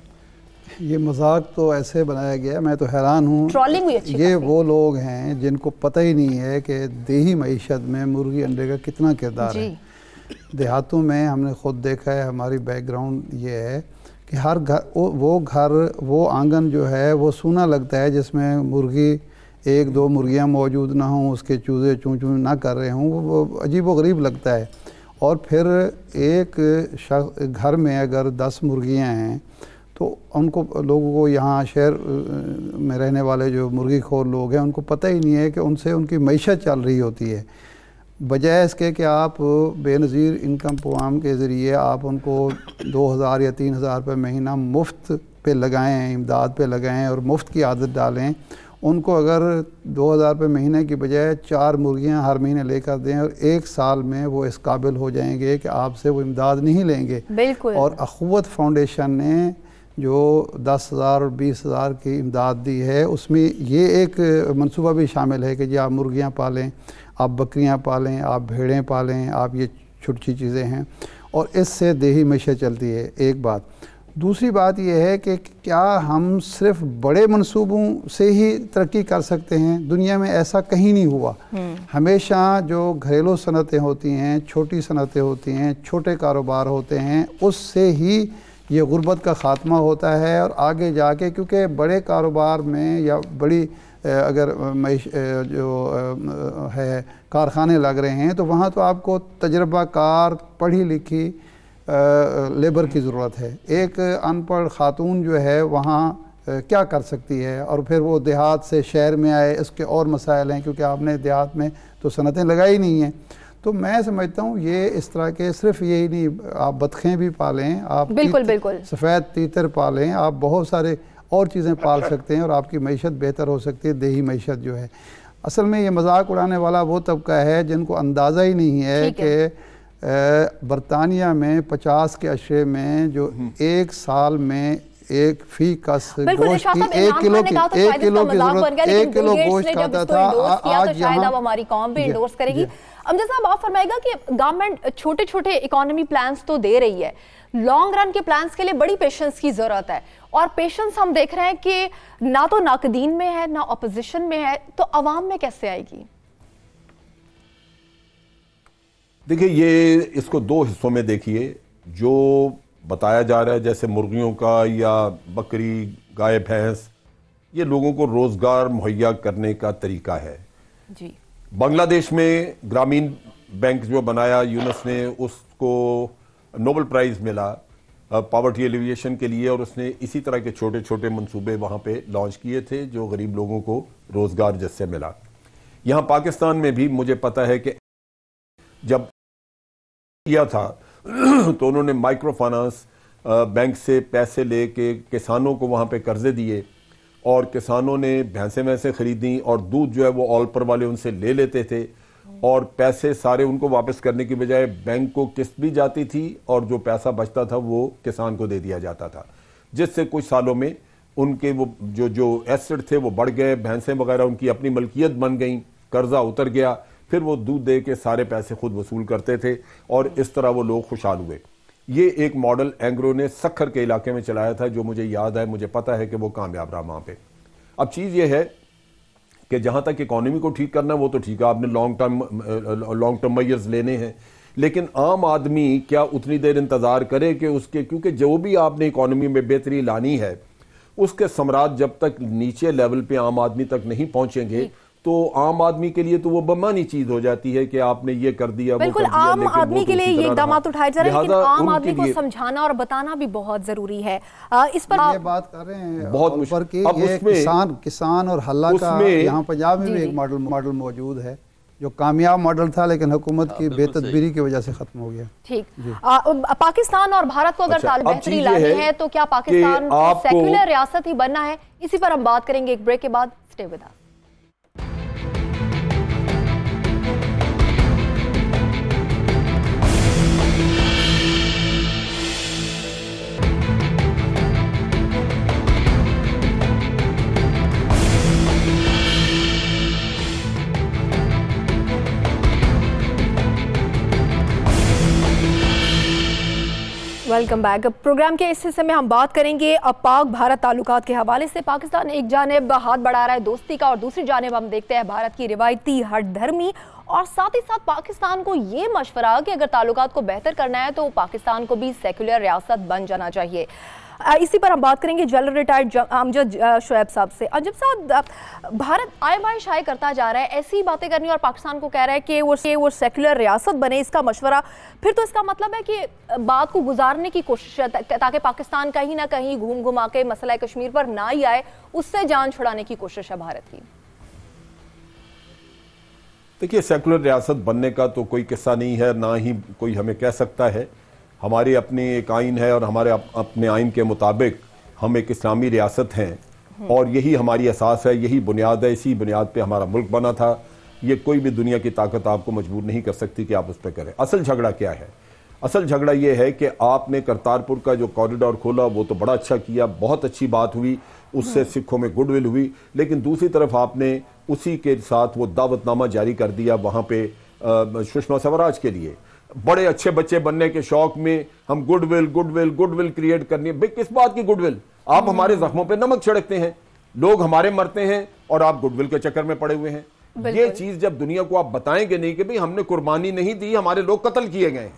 ये मजाक तो ऐसे बनाया गया, मैं तो हैरान हूँ। ट्रोलिंग हुई अच्छी। ये वो लोग हैं जिनको पता ही नहीं है कि देही मईशत में मुर्गी अंडे का कितना किरदार है। देहातों में हमने खुद देखा है, हमारी बैकग्राउंड ये है कि हर घर वो आंगन जो है वो सूना लगता है जिसमें मुर्गी 1-2 मुर्गियाँ मौजूद ना हों, उसके चूज़े चूँ चूँ ना कर रहे हों, वो अजीब व गरीब लगता है। और फिर एक घर में अगर 10 मुर्गियाँ हैं तो उनको लोगों को यहाँ शहर में रहने वाले जो मुर्गी खोर लोग हैं उनको पता ही नहीं है कि उनसे उनकी मईशत चल रही होती है। बजाय इसके कि आप बेनज़ीर इनकम प्रोग्राम के ज़रिए आप उनको 2000 या 3000 रुपये महीना मुफ्त पे लगाएं, इमदाद पे लगाएं और मुफ्त की आदत डालें उनको अगर 2000 रुपये महीने की बजाय 4 मुर्गियां हर महीने लेकर दें और 1 साल में वो इस काबिल हो जाएंगे कि आपसे वो इमदाद नहीं लेंगे। बिल्कुल। और अख़ुवत फाउंडेशन ने जो 10,000 और 20,000 की इमदाद दी है उसमें ये एक मंसूबा भी शामिल है कि जी आप मुर्गियाँ पालें, आप बकरियाँ पालें, आप भेड़ें पालें, आप ये छोटी चीज़ें हैं और इससे देही मैशत चलती है। एक बात। दूसरी बात यह है कि क्या हम सिर्फ बड़े मंसूबों से ही तरक्की कर सकते हैं? दुनिया में ऐसा कहीं नहीं हुआ। हमेशा जो घरेलू सनतें होती हैं, छोटी सनतें होती हैं, छोटे कारोबार होते हैं, उससे ही ये गुर्बत का ख़ात्मा होता है। और आगे जाके क्योंकि बड़े कारोबार में या बड़ी अगर जो है कारखाने लग रहे हैं तो वहाँ तो आपको तजर्बाकार पढ़ी लिखी लेबर की ज़रूरत है। एक अनपढ़ ख़ातून जो है वहाँ क्या कर सकती है? और फिर वो देहात से शहर में आए, इसके और मसाइल हैं क्योंकि आपने देहात में तो सनतें लगाई नहीं हैं। तो मैं समझता हूँ ये इस तरह के सिर्फ यही नहीं, आप बतखें भी पालें, आप बिल्कुल सफ़ेद तीतर पालें, आप बहुत सारे और चीज़ें पाल सकते हैं और आपकी मईशत बेहतर हो सकती है। देही मईशत जो है, असल में ये मजाक उड़ाने वाला वो तबका है जिनको अंदाज़ा ही नहीं है कि बरतानिया में 50 के अशरे में जो 1 साल में एक फी कस गोश्त की 1 किलो की ज़रूरत 1 किलो गोश्त खाता था, आज यहाँ हमारी कौम भी इंडोर्स करेगी। अमजद साहब आप फरमाएगा कि गवर्नमेंट छोटे छोटे इकोनॉमी प्लान्स तो दे रही है, लॉन्ग रन के प्लान्स के लिए बड़ी पेशेंस की जरूरत है और पेशेंस हम देख रहे हैं कि ना तो नाकदीन में है ना अपोजिशन में है, तो अवाम में कैसे आएगी? देखिए, ये इसको 2 हिस्सों में देखिए। जो बताया जा रहा है जैसे मुर्गियों का या बकरी, गाय, भैंस, ये लोगों को रोजगार मुहैया करने का तरीका है जी। बांग्लादेश में ग्रामीण बैंक जो बनाया यूनस ने, उसको नोबेल प्राइज मिला पॉवर्टी एलिविएशन के लिए और उसने इसी तरह के छोटे छोटे मंसूबे वहां पे लॉन्च किए थे जो गरीब लोगों को रोजगार जिससे मिला। यहां पाकिस्तान में भी मुझे पता है कि जब किया था तो उन्होंने माइक्रो फाइनेंस बैंक से पैसे लेके किसानों को वहां पे कर्जे दिए और किसानों ने भैंसें वैंसें खरीदी और दूध जो है वो ऑल पर वाले उनसे ले लेते थे और पैसे सारे उनको वापस करने की बजाय बैंक को किस्त भी जाती थी और जो पैसा बचता था वो किसान को दे दिया जाता था, जिससे कुछ सालों में उनके वो जो एसेट थे वो बढ़ गए, भैंसें वगैरह उनकी अपनी मलकियत बन गई, कर्जा उतर गया, फिर वो दूध दे के सारे पैसे खुद वसूल करते थे और इस तरह वो लोग खुशहाल हुए। ये एक मॉडल एंग्रो ने सखर के इलाके में चलाया था जो मुझे याद है, मुझे पता है कि वो कामयाब रहा वहां पे। अब चीज ये है कि जहां तक इकोनॉमी को ठीक करना वो तो ठीक है, आपने लॉन्ग टर्म मेजर्स लेने हैं, लेकिन आम आदमी क्या उतनी देर इंतजार करे कि उसके, क्योंकि जो भी आपने इकोनॉमी में बेहतरी लानी है उसके समरात जब तक नीचे लेवल पे आम आदमी तक नहीं पहुंचेंगे तो आम आदमी के लिए तो वो बेमानी चीज हो जाती है कि आपने ये कर दिया, बिल्कुल वो कर दिया, आम आदमी के लिए ये इकदाम उठाए जा रहे हैं, लेकिन आम आदमी को समझाना और बताना भी बहुत जरूरी है। इस पर ये बात कर रहे हैं बहुत मुश्किल कि ये किसान और हल्ला का यहाँ पंजाब में भी एक मॉडल मौजूद है जो कामयाब मॉडल था लेकिन हुकूमत की बेतदबीरी की वजह से खत्म हो गया। ठीक। पाकिस्तान और भारत को अगर बेहतरी लानी है तो क्या पाकिस्तान सेक्युलर रियासत ही बनना है? इसी पर हम बात करेंगे एक ब्रेक के बाद। Stay with us. Welcome back. Programme के इस हिस्से में हम बात करेंगे पाक भारत ताल्लुकात के हवाले से। पाकिस्तान एक जानिब हाथ बढ़ा रहा है दोस्ती का और दूसरी जानिब हम देखते हैं भारत की रिवायती हठधर्मी और साथ ही साथ पाकिस्तान को ये मशवरा कि अगर ताल्लुकात को बेहतर करना है तो पाकिस्तान को भी सेक्युलर रियासत बन जाना चाहिए। इसी पर हम बात करेंगे जनरल रिटायर्ड अमजद शुएब साहब से। अमजद साहब, भारत आए बाय शाये करता जा रहा है, ऐसी बातें करनी और पाकिस्तान को कह रहा है कि वो सेक्युलर रियासत बने, इसका मशवरा, फिर तो इसका मतलब है कि बात को गुजारने की कोशिश है ताकि पाकिस्तान कहीं ना कहीं घूम घुमा के मसला कश्मीर पर ना ही आए, उससे जान छुड़ाने की कोशिश है भारत की। देखिए, सेक्युलर रियासत बनने का तो कोई किस्सा नहीं है, ना ही कोई हमें कह सकता है। हमारी अपनी एक आइन है और हमारे अपने आइन के मुताबिक हम एक इस्लामी रियासत हैं और यही हमारी एहसास है, यही बुनियाद है, इसी बुनियाद पे हमारा मुल्क बना था। ये कोई भी दुनिया की ताकत आपको मजबूर नहीं कर सकती कि आप उस पर करें। असल झगड़ा क्या है? असल झगड़ा ये है कि आपने करतारपुर का जो कॉरिडोर खोला वो तो बड़ा अच्छा किया, बहुत अच्छी बात हुई, उससे सिखों में गुडविल हुई, लेकिन दूसरी तरफ आपने उसी के साथ वो दावतनामा जारी कर दिया वहां पे सुषमा स्वराज के लिए। बड़े अच्छे बच्चे बनने के शौक में हम गुडविल गुडविल गुडविल क्रिएट करनी है। किस बात की गुडविल? आप हमारे जख्मों पे नमक छिड़कते हैं, लोग हमारे मरते हैं और आप गुडविल के चक्कर में पड़े हुए हैं। ये चीज जब दुनिया को आप बताएंगे नहीं कि भाई हमने कुर्बानी नहीं दी, हमारे लोग कत्ल किए गए हैं,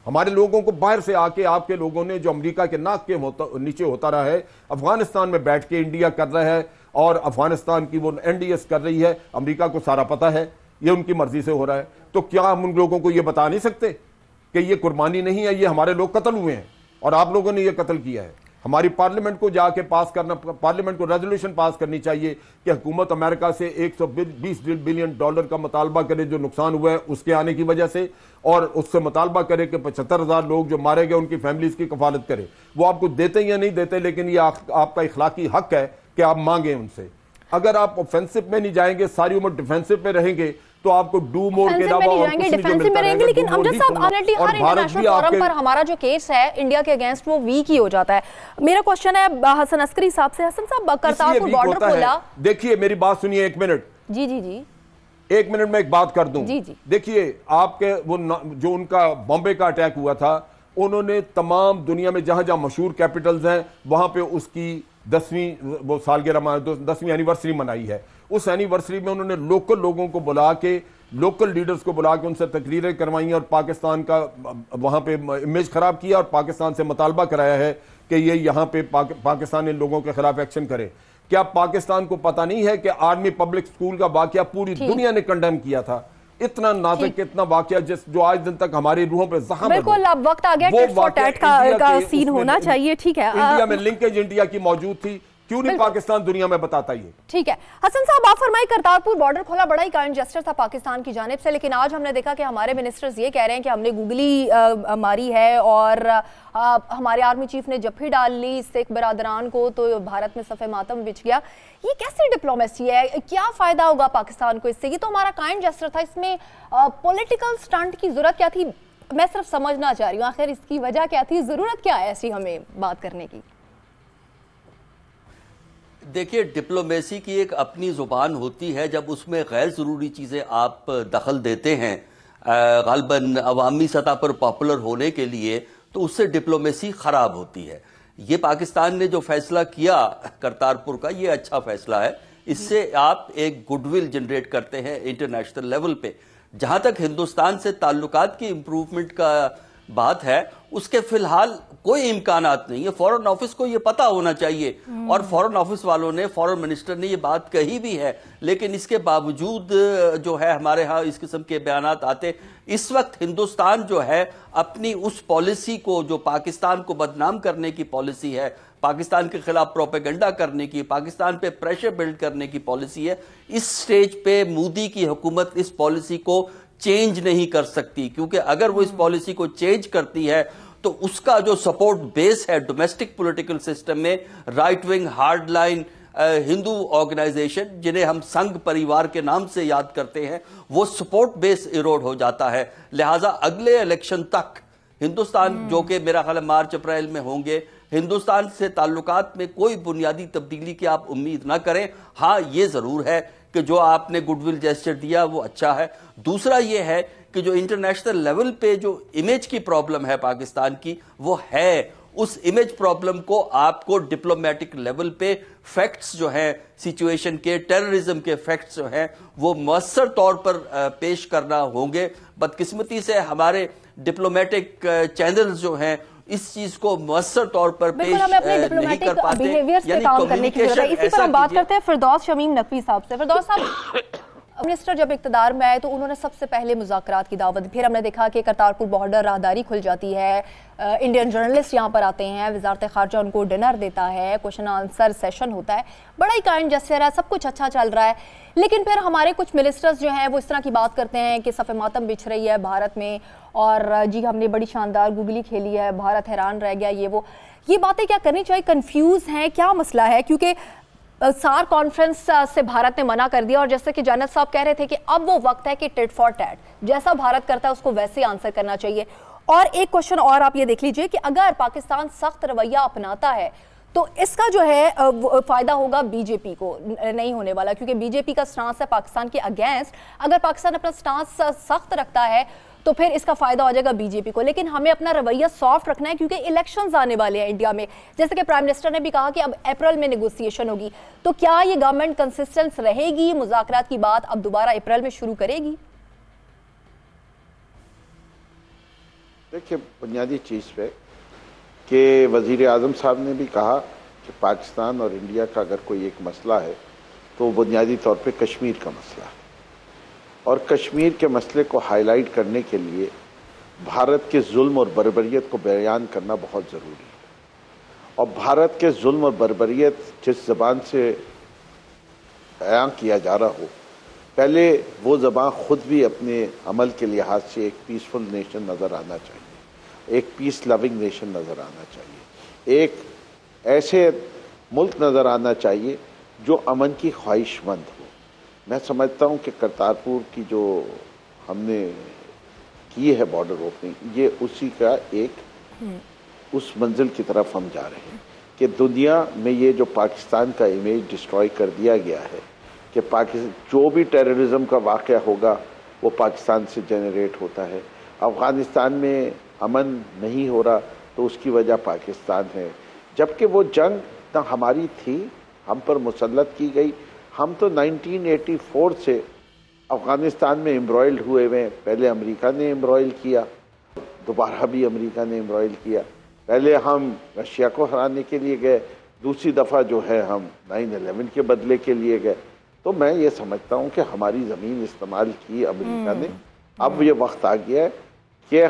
हमारे लोगों को बाहर से आके आपके लोगों ने जो अमेरिका के नाक के नीचे होता रहा है, अफगानिस्तान में बैठ के इंडिया कर रहा है और अफगानिस्तान की वो एनडीएस कर रही है, अमेरिका को सारा पता है, ये उनकी मर्जी से हो रहा है। तो क्या हम उन लोगों को ये बता नहीं सकते कि ये कुर्बानी नहीं है, ये हमारे लोग कत्ल हुए हैं और आप लोगों ने ये कत्ल किया है? हमारी पार्लियामेंट को जाके पास करना, पार्लियामेंट को रेजोल्यूशन पास करनी चाहिए कि हुकूमत अमेरिका से 120 बिलियन डॉलर का मुतालबा करे जो नुकसान हुआ है उसके आने की वजह से, और उससे मुतालबा करे कि 75,000 लोग जो मारे गए उनकी फैमिलीज की कफालत करे। वो आपको देते या नहीं देते, लेकिन ये आपका इखलाकी हक है कि आप मांगे उनसे। अगर आप ऑफेंसिव में नहीं जाएंगे, सारी उम्र डिफेंसिव में रहेंगे, तो आपको डू मोर के अलावा और कुछ नहीं जो मिलता रहेगा। लेकिन अमजद साहब, ऑलरेडी हर इंटरनेशनल फोरम पर हमारा जो केस है इंडिया के अगेंस्ट वो वीक ही हो जाता है। मेरा क्वेश्चन है हसन अस्करी साहब से। हसन साहब, करतारपुर बॉर्डर खोला, देखिए मेरी बात सुनिए एक मिनट। जी जी जी, एक मिनट में एक बात कर दूं। जी जी, देखिए आपके वो जो उनका बॉम्बे का अटैक हुआ था, उन्होंने तमाम दुनिया में जहां जहां मशहूर कैपिटल्स हैं वहां पे उसकी 10वीं वो सालगिरह 10वीं एनिवर्सरी मनाई है। उस एनिवर्सरी में उन्होंने लोकल लोगों को बुला के, लोकल लीडर्स को बुला के उनसे तकरीरें करवाई और पाकिस्तान का वहां पे इमेज खराब किया और पाकिस्तान से मुतालबा कराया है कि ये यहाँ पे पाकिस्तान इन लोगों के खिलाफ एक्शन करे। क्या पाकिस्तान को पता नहीं है कि आर्मी पब्लिक स्कूल का वाकया पूरी दुनिया ने कंडेम किया था? इतना नाजुक, इतना वाकया जो आज दिन तक हमारी रूहों पे जख्म है। बिल्कुल, अब वक्त आ गया टिट फॉर टैट का सीन होना चाहिए। ठीक है, इंडिया में लिंकेज इंडिया की मौजूद थी, क्यों नहीं पाकिस्तान दुनिया में बताता ये? ठीक है, हसन साहब आप फरमाइए, करतारपुर बॉर्डर खोला बड़ा ही काइंड जेस्चर था पाकिस्तान की जानिब से, लेकिन आज हमने देखा कि हमारे मिनिस्टर्स ये कह रहे हैं कि हमने गूगली मारी है और हमारे आर्मी चीफ ने जफ्फी डाल ली सिख बरादरान को, तो भारत में सफ़े मातम बिछ गया। ये कैसी डिप्लोमेसी है? क्या फायदा होगा पाकिस्तान को इससे? ये तो हमारा काइंड जेस्चर था, इसमें पॉलिटिकल स्टंट की जरूरत क्या थी? मैं सिर्फ समझना चाह रही हूँ आखिर इसकी वजह क्या थी, जरूरत क्या है ऐसी हमें बात करने की? देखिए, डिप्लोमेसी की एक अपनी ज़ुबान होती है। जब उसमें गैर ज़रूरी चीज़ें आप दखल देते हैं ग़ालिबन अवामी सतह पर पॉपुलर होने के लिए, तो उससे डिप्लोमेसी ख़राब होती है। ये पाकिस्तान ने जो फैसला किया करतारपुर का, ये अच्छा फैसला है। इससे आप एक गुडविल जनरेट करते हैं इंटरनेशनल लेवल पे। जहाँ तक हिंदुस्तान से ताल्लुकात की इम्प्रूवमेंट का बात है, उसके फिलहाल कोई इम्कानात नहीं है। फॉरेन ऑफिस को ये पता होना चाहिए और फॉरेन ऑफिस वालों ने, फॉरेन मिनिस्टर ने ये बात कही भी है, लेकिन इसके बावजूद जो है हमारे यहाँ इस किस्म के बयानात आते। इस वक्त हिंदुस्तान जो है अपनी उस पॉलिसी को, जो पाकिस्तान को बदनाम करने की पॉलिसी है, पाकिस्तान के खिलाफ प्रोपेगेंडा करने की, पाकिस्तान पे प्रेशर बिल्ड करने की पॉलिसी है, इस स्टेज पे मोदी की हुकूमत इस पॉलिसी को चेंज नहीं कर सकती, क्योंकि अगर वो इस पॉलिसी को चेंज करती है तो उसका जो सपोर्ट बेस है डोमेस्टिक पॉलिटिकल सिस्टम में, right wing hard line Hindu organisation जिन्हें हम संघ परिवार के नाम से याद करते हैं, वो सपोर्ट बेस इरोड हो जाता है। लिहाजा अगले इलेक्शन तक हिंदुस्तान, जो कि मेरा ख्याल मार्च अप्रैल में होंगे, हिंदुस्तान से ताल्लुकात में कोई बुनियादी तब्दीली की आप उम्मीद ना करें। हाँ, ये जरूर है कि जो आपने गुडविल जेस्चर दिया वो अच्छा है। दूसरा ये है कि जो इंटरनेशनल लेवल पे जो इमेज की प्रॉब्लम है पाकिस्तान की, वो है, उस इमेज प्रॉब्लम को आपको डिप्लोमेटिक लेवल पे फैक्ट्स जो हैं सिचुएशन के, टेररिज्म के फैक्ट्स जो हैं, वो मौसर तौर पर पेश करना होंगे। बदकिस्मती से हमारे डिप्लोमेटिक चैनल्स जो हैं इस चीज को मौसर तौर पर पेश नहीं कर पाते। यानी काम करने की जरूरत है। इसी पर हम बात करते हैं फिरदौस शमीम नकवी साहब से। फिरदौस साहब, मिनिस्टर जब इक़्तिदार में आए तो उन्होंने सबसे पहले मुज़ाकरात की दावत दी, फिर हमने देखा कि करतारपुर बॉर्डर राहदारी खुल जाती है, इंडियन जर्नलिस्ट यहाँ पर आते हैं, वजारत ख़ारजा उनको डिनर देता है, क्वेश्चन आंसर सेशन होता है, बड़ा ही काइंड जेस्चर है, सब कुछ अच्छा चल रहा है। लेकिन फिर हमारे कुछ मिनिस्टर्स जो हैं वो इस तरह की बात करते हैं कि सफ़े मातम बिछ रही है भारत में, और जी हमने बड़ी शानदार गूगली खेली है, भारत हैरान रह गया, ये बातें क्या करनी चाहिए? कन्फ्यूज़ हैं, क्या मसला है? क्योंकि सार कॉन्फ्रेंस से भारत ने मना कर दिया और जैसे कि जानत साहब कह रहे थे कि अब वो वक्त है कि टिट फॉर टैट, जैसा भारत करता है उसको वैसे ही आंसर करना चाहिए। और एक क्वेश्चन और आप ये देख लीजिए कि अगर पाकिस्तान सख्त रवैया अपनाता है तो इसका जो है फायदा होगा बीजेपी को, नहीं होने वाला, क्योंकि बीजेपी का स्टांस है पाकिस्तान के अगेंस्ट। अगर पाकिस्तान अपना स्टांस सख्त रखता है तो फिर इसका फायदा हो जाएगा बीजेपी को, लेकिन हमें अपना रवैया सॉफ्ट रखना है क्योंकि इलेक्शंस आने वाले हैं इंडिया में। जैसे कि प्राइम मिनिस्टर ने भी कहा कि अब अप्रैल में नेगोशिएशन होगी, तो क्या ये गवर्नमेंट कंसिस्टेंस रहेगी, मुज़ाकरात की बात अब दोबारा अप्रैल में शुरू करेगी? देखिए, बुनियादी चीज़ पे कि वज़ीर आज़म साहब ने भी कहा कि पाकिस्तान और इंडिया का अगर कोई एक मसला है तो बुनियादी तौर पे कश्मीर का मसला है, और कश्मीर के मसले को हाईलाइट करने के लिए भारत के जुल्म और बर्बरियत को बयान करना बहुत ज़रूरी है। और भारत के जुल्म और बर्बरियत जिस ज़बान से बयान किया जा रहा हो, पहले वो ज़बान ख़ुद भी अपने अमल के लिहाज से एक पीसफुल नेशन नज़र आना चाहिए, एक पीस लविंग नेशन नज़र आना चाहिए, एक ऐसे मुल्क नज़र आना चाहिए जो अमन की ख्वाहिशमंद हो। मैं समझता हूँ कि करतारपुर की जो हमने की है बॉर्डर ओपनिंग, ये उसी का एक उस मंजिल की तरफ हम जा रहे हैं कि दुनिया में ये जो पाकिस्तान का इमेज डिस्ट्रॉय कर दिया गया है कि पाकिस्तान जो भी टेररिज्म का वाक़या होगा वो पाकिस्तान से जनरेट होता है। अफ़गानिस्तान में अमन नहीं हो रहा तो उसकी वजह पाकिस्तान है, जबकि वो जंग ना हमारी थी, हम पर मुसल्लत की गई। हम तो 1984 से अफ़गानिस्तान में एम्ब्रॉयल्ड हुए हुए, पहले अमेरिका ने एम्ब्रॉयल किया, दोबारा भी अमेरिका ने एम्ब्रॉयल किया। पहले हम रशिया को हराने के लिए गए, दूसरी दफ़ा जो है हम 9/11 के बदले के लिए गए। तो मैं ये समझता हूँ कि हमारी ज़मीन इस्तेमाल की अमेरिका ने। अब ये वक्त आ गया है कि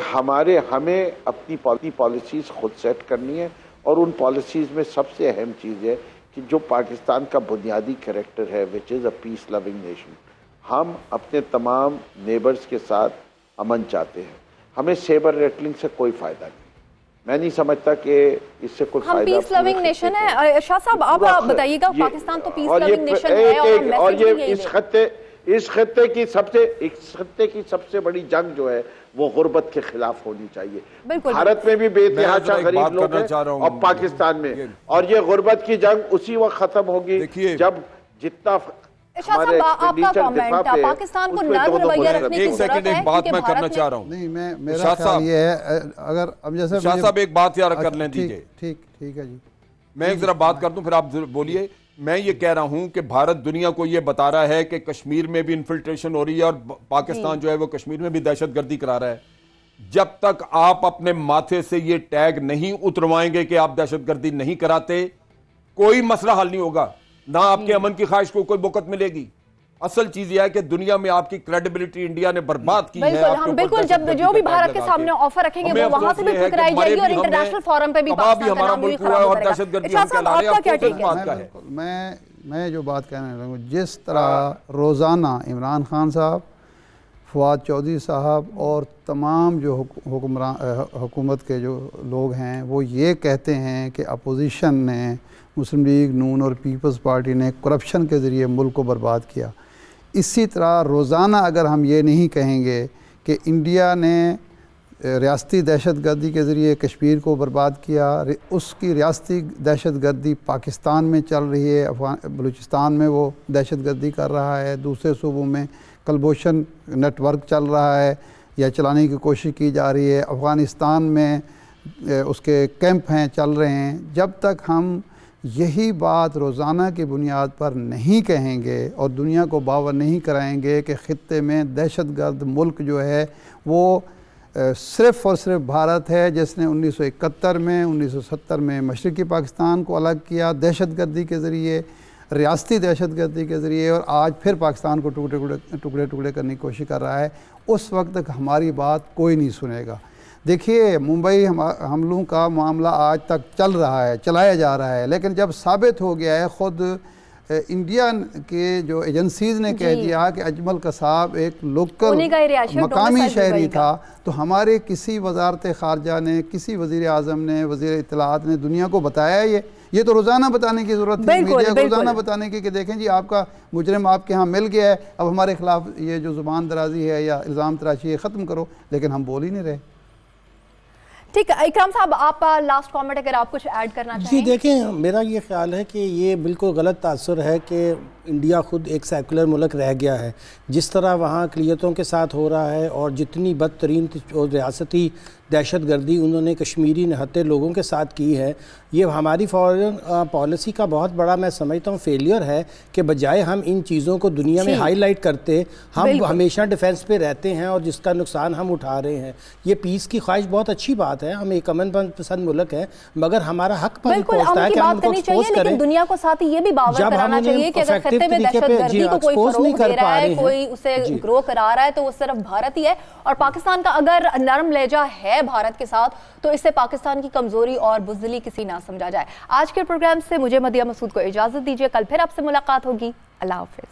हमें अपनी पॉलिसीज़ खुद सेट करनी है, और उन पॉलिसीज़ में सबसे अहम चीज़ है कि जो पाकिस्तान का बुनियादी कैरेक्टर है, which is a peace loving nation. हम अपने तमाम नेबर्स के साथ अमन चाहते हैं, हमें सेबर रेटलिंग से कोई फ़ायदा नहीं। मैं नहीं समझता कि इससे कोई फायदा। हम पीस लविंग नेशन है। शाह साहब आप बताइएगा, पाकिस्तान तो पीस लविंग नेशन है और ये इस खत्ते की सबसे बड़ी जंग जो है वो गुर्बत के खिलाफ होनी चाहिए। भारत में भी बेतहाशा गरीब लोग हैं और पाकिस्तान में, और ये गुर्बत की जंग उसी वक्त खत्म होगी जब जितना आपका कमेंट पाकिस्तान को नर्म रवैया रखने की जरूरत है। एक बात मैं करना चाह रहा हूँ। नहीं, मेरा ख्याल ये है, अगर अब जैसे शाह साहब एक बात यार कर लें दीजिए। ठीक है जी, मैं एक जरा बात कर दूं फिर आप बोलिए। मैं ये कह रहा हूं कि भारत दुनिया को ये बता रहा है कि कश्मीर में भी इन्फिल्ट्रेशन हो रही है और पाकिस्तान जो है वो कश्मीर में भी दहशतगर्दी करा रहा है। जब तक आप अपने माथे से ये टैग नहीं उतरवाएंगे कि आप दहशतगर्दी नहीं कराते, कोई मसला हल नहीं होगा, ना आपके अमन की ख्वाहिश को कोई बरकत मिलेगी। असल चीज यह है कि दुनिया में आपकी क्रेडिबिलिटी इंडिया ने बर्बाद की है। हम बिल्कुल जब जो भी भारत के सामने ऑफर रखेंगे वो वहां से भी कराई जाएगी और इंटरनेशनल फोरम पे भी हमारा मुल्क हुआ और दहशतगर्दी हम फैला रहे हैं। क्या ठीक है? मैं जो बात कहना चाहता हूं, जिस तरह रोजाना इमरान खान साहब, फवाद चौधरी साहब और तमाम जो हुकूमत के जो लोग हैं वो ये कहते हैं कि अपोजिशन ने, मुस्लिम लीग, नून और पीपल्स पार्टी ने करप्शन के ज़रिए मुल्क को बर्बाद किया, इसी तरह रोज़ाना अगर हम ये नहीं कहेंगे कि इंडिया ने रियासती दहशतगर्दी के ज़रिए कश्मीर को बर्बाद किया, उसकी रियासती दहशतगर्दी पाकिस्तान में चल रही है, बलूचिस्तान में वो दहशतगर्दी कर रहा है, दूसरे सूबों में कलभूषण नेटवर्क चल रहा है या चलाने की कोशिश की जा रही है, अफ़गानिस्तान में उसके कैंप हैं, चल रहे हैं। जब तक हम यही बात रोज़ाना की बुनियाद पर नहीं कहेंगे और दुनिया को बावर नहीं कराएंगे कि ख़ित्ते में दहशतगर्द मुल्क जो है वो सिर्फ़ और सिर्फ भारत है, जिसने 1971 में 1970 में मशरक़ी पाकिस्तान को अलग किया दहशतगर्दी के ज़रिए, रियासती दहशतगर्दी के ज़रिए, और आज फिर पाकिस्तान को टुकड़े टुकड़े करने की कोशिश कर रहा है। उस वक्त तक हमारी बात कोई नहीं सुनेगा। देखिए, मुंबई हमलों का मामला आज तक चल रहा है, चलाया जा रहा है, लेकिन जब साबित हो गया है, ख़ुद इंडिया के जो एजेंसीज़ ने कह दिया कि अजमल कसाब एक लोकल मकामी शहरी था, तो हमारे किसी वजारत ख़ारजा ने, किसी वज़ीर आज़म ने, वज़ीर इत्तलाआत ने दुनिया को बताया ये ये तो रोज़ाना बताने की ज़रूरत है, मीडिया को रोज़ाना बताने की कि देखें जी आपका मुजरिम आपके यहाँ मिल गया है, अब हमारे खिलाफ ये जो ज़ुबान दराजी है या इल्ज़ाम तराशी है ख़त्म करो, लेकिन हम बोल ही नहीं रहे। ठीक है इकराम साहब, आप लास्ट कमेंट अगर आप कुछ ऐड करना चाहें। जी देखें, मेरा ये ख्याल है कि ये बिल्कुल गलत तासुर है कि इंडिया खुद एक सेकुलर मुल्क रह गया है। जिस तरह वहाँ अक़लियतों के साथ हो रहा है और जितनी बदतरीन और रियासती दहशतगर्दी उन्होंने कश्मीरी निहत्ते लोगों के साथ की है, ये हमारी फॉरेन पॉलिसी का बहुत बड़ा मैं समझता हूँ फेलियर है कि बजाय हम इन चीज़ों को दुनिया में हाईलाइट करते, हम हमेशा डिफेंस पे रहते हैं और जिसका नुकसान हम उठा रहे हैं। ये पीस की ख्वाहिश बहुत अच्छी बात है, हम एक अमन पसंद मुल्क है, मगर हमारा हक पर पहुंचता है कि हम उनको एक्सपोज करें। लेकिन दुनिया को साथ ही ये भी बावर कराना चाहिए कि अगर खत्ते में दहशतगर्दी को कोई फरोग दे रहा है, कोई उसे ग्रो करा रहा है, तो वो सिर्फ भारत ही है। और पाकिस्तान का अगर नरम लहजा है भारत के साथ, तो इससे पाकिस्तान की कमजोरी और बुज़दिली किसी ना समझा जाए। आज के प्रोग्राम से मुझे मदिया मसूद को इजाजत दीजिए, कल फिर आपसे मुलाकात होगी। अल्लाह हाफिज।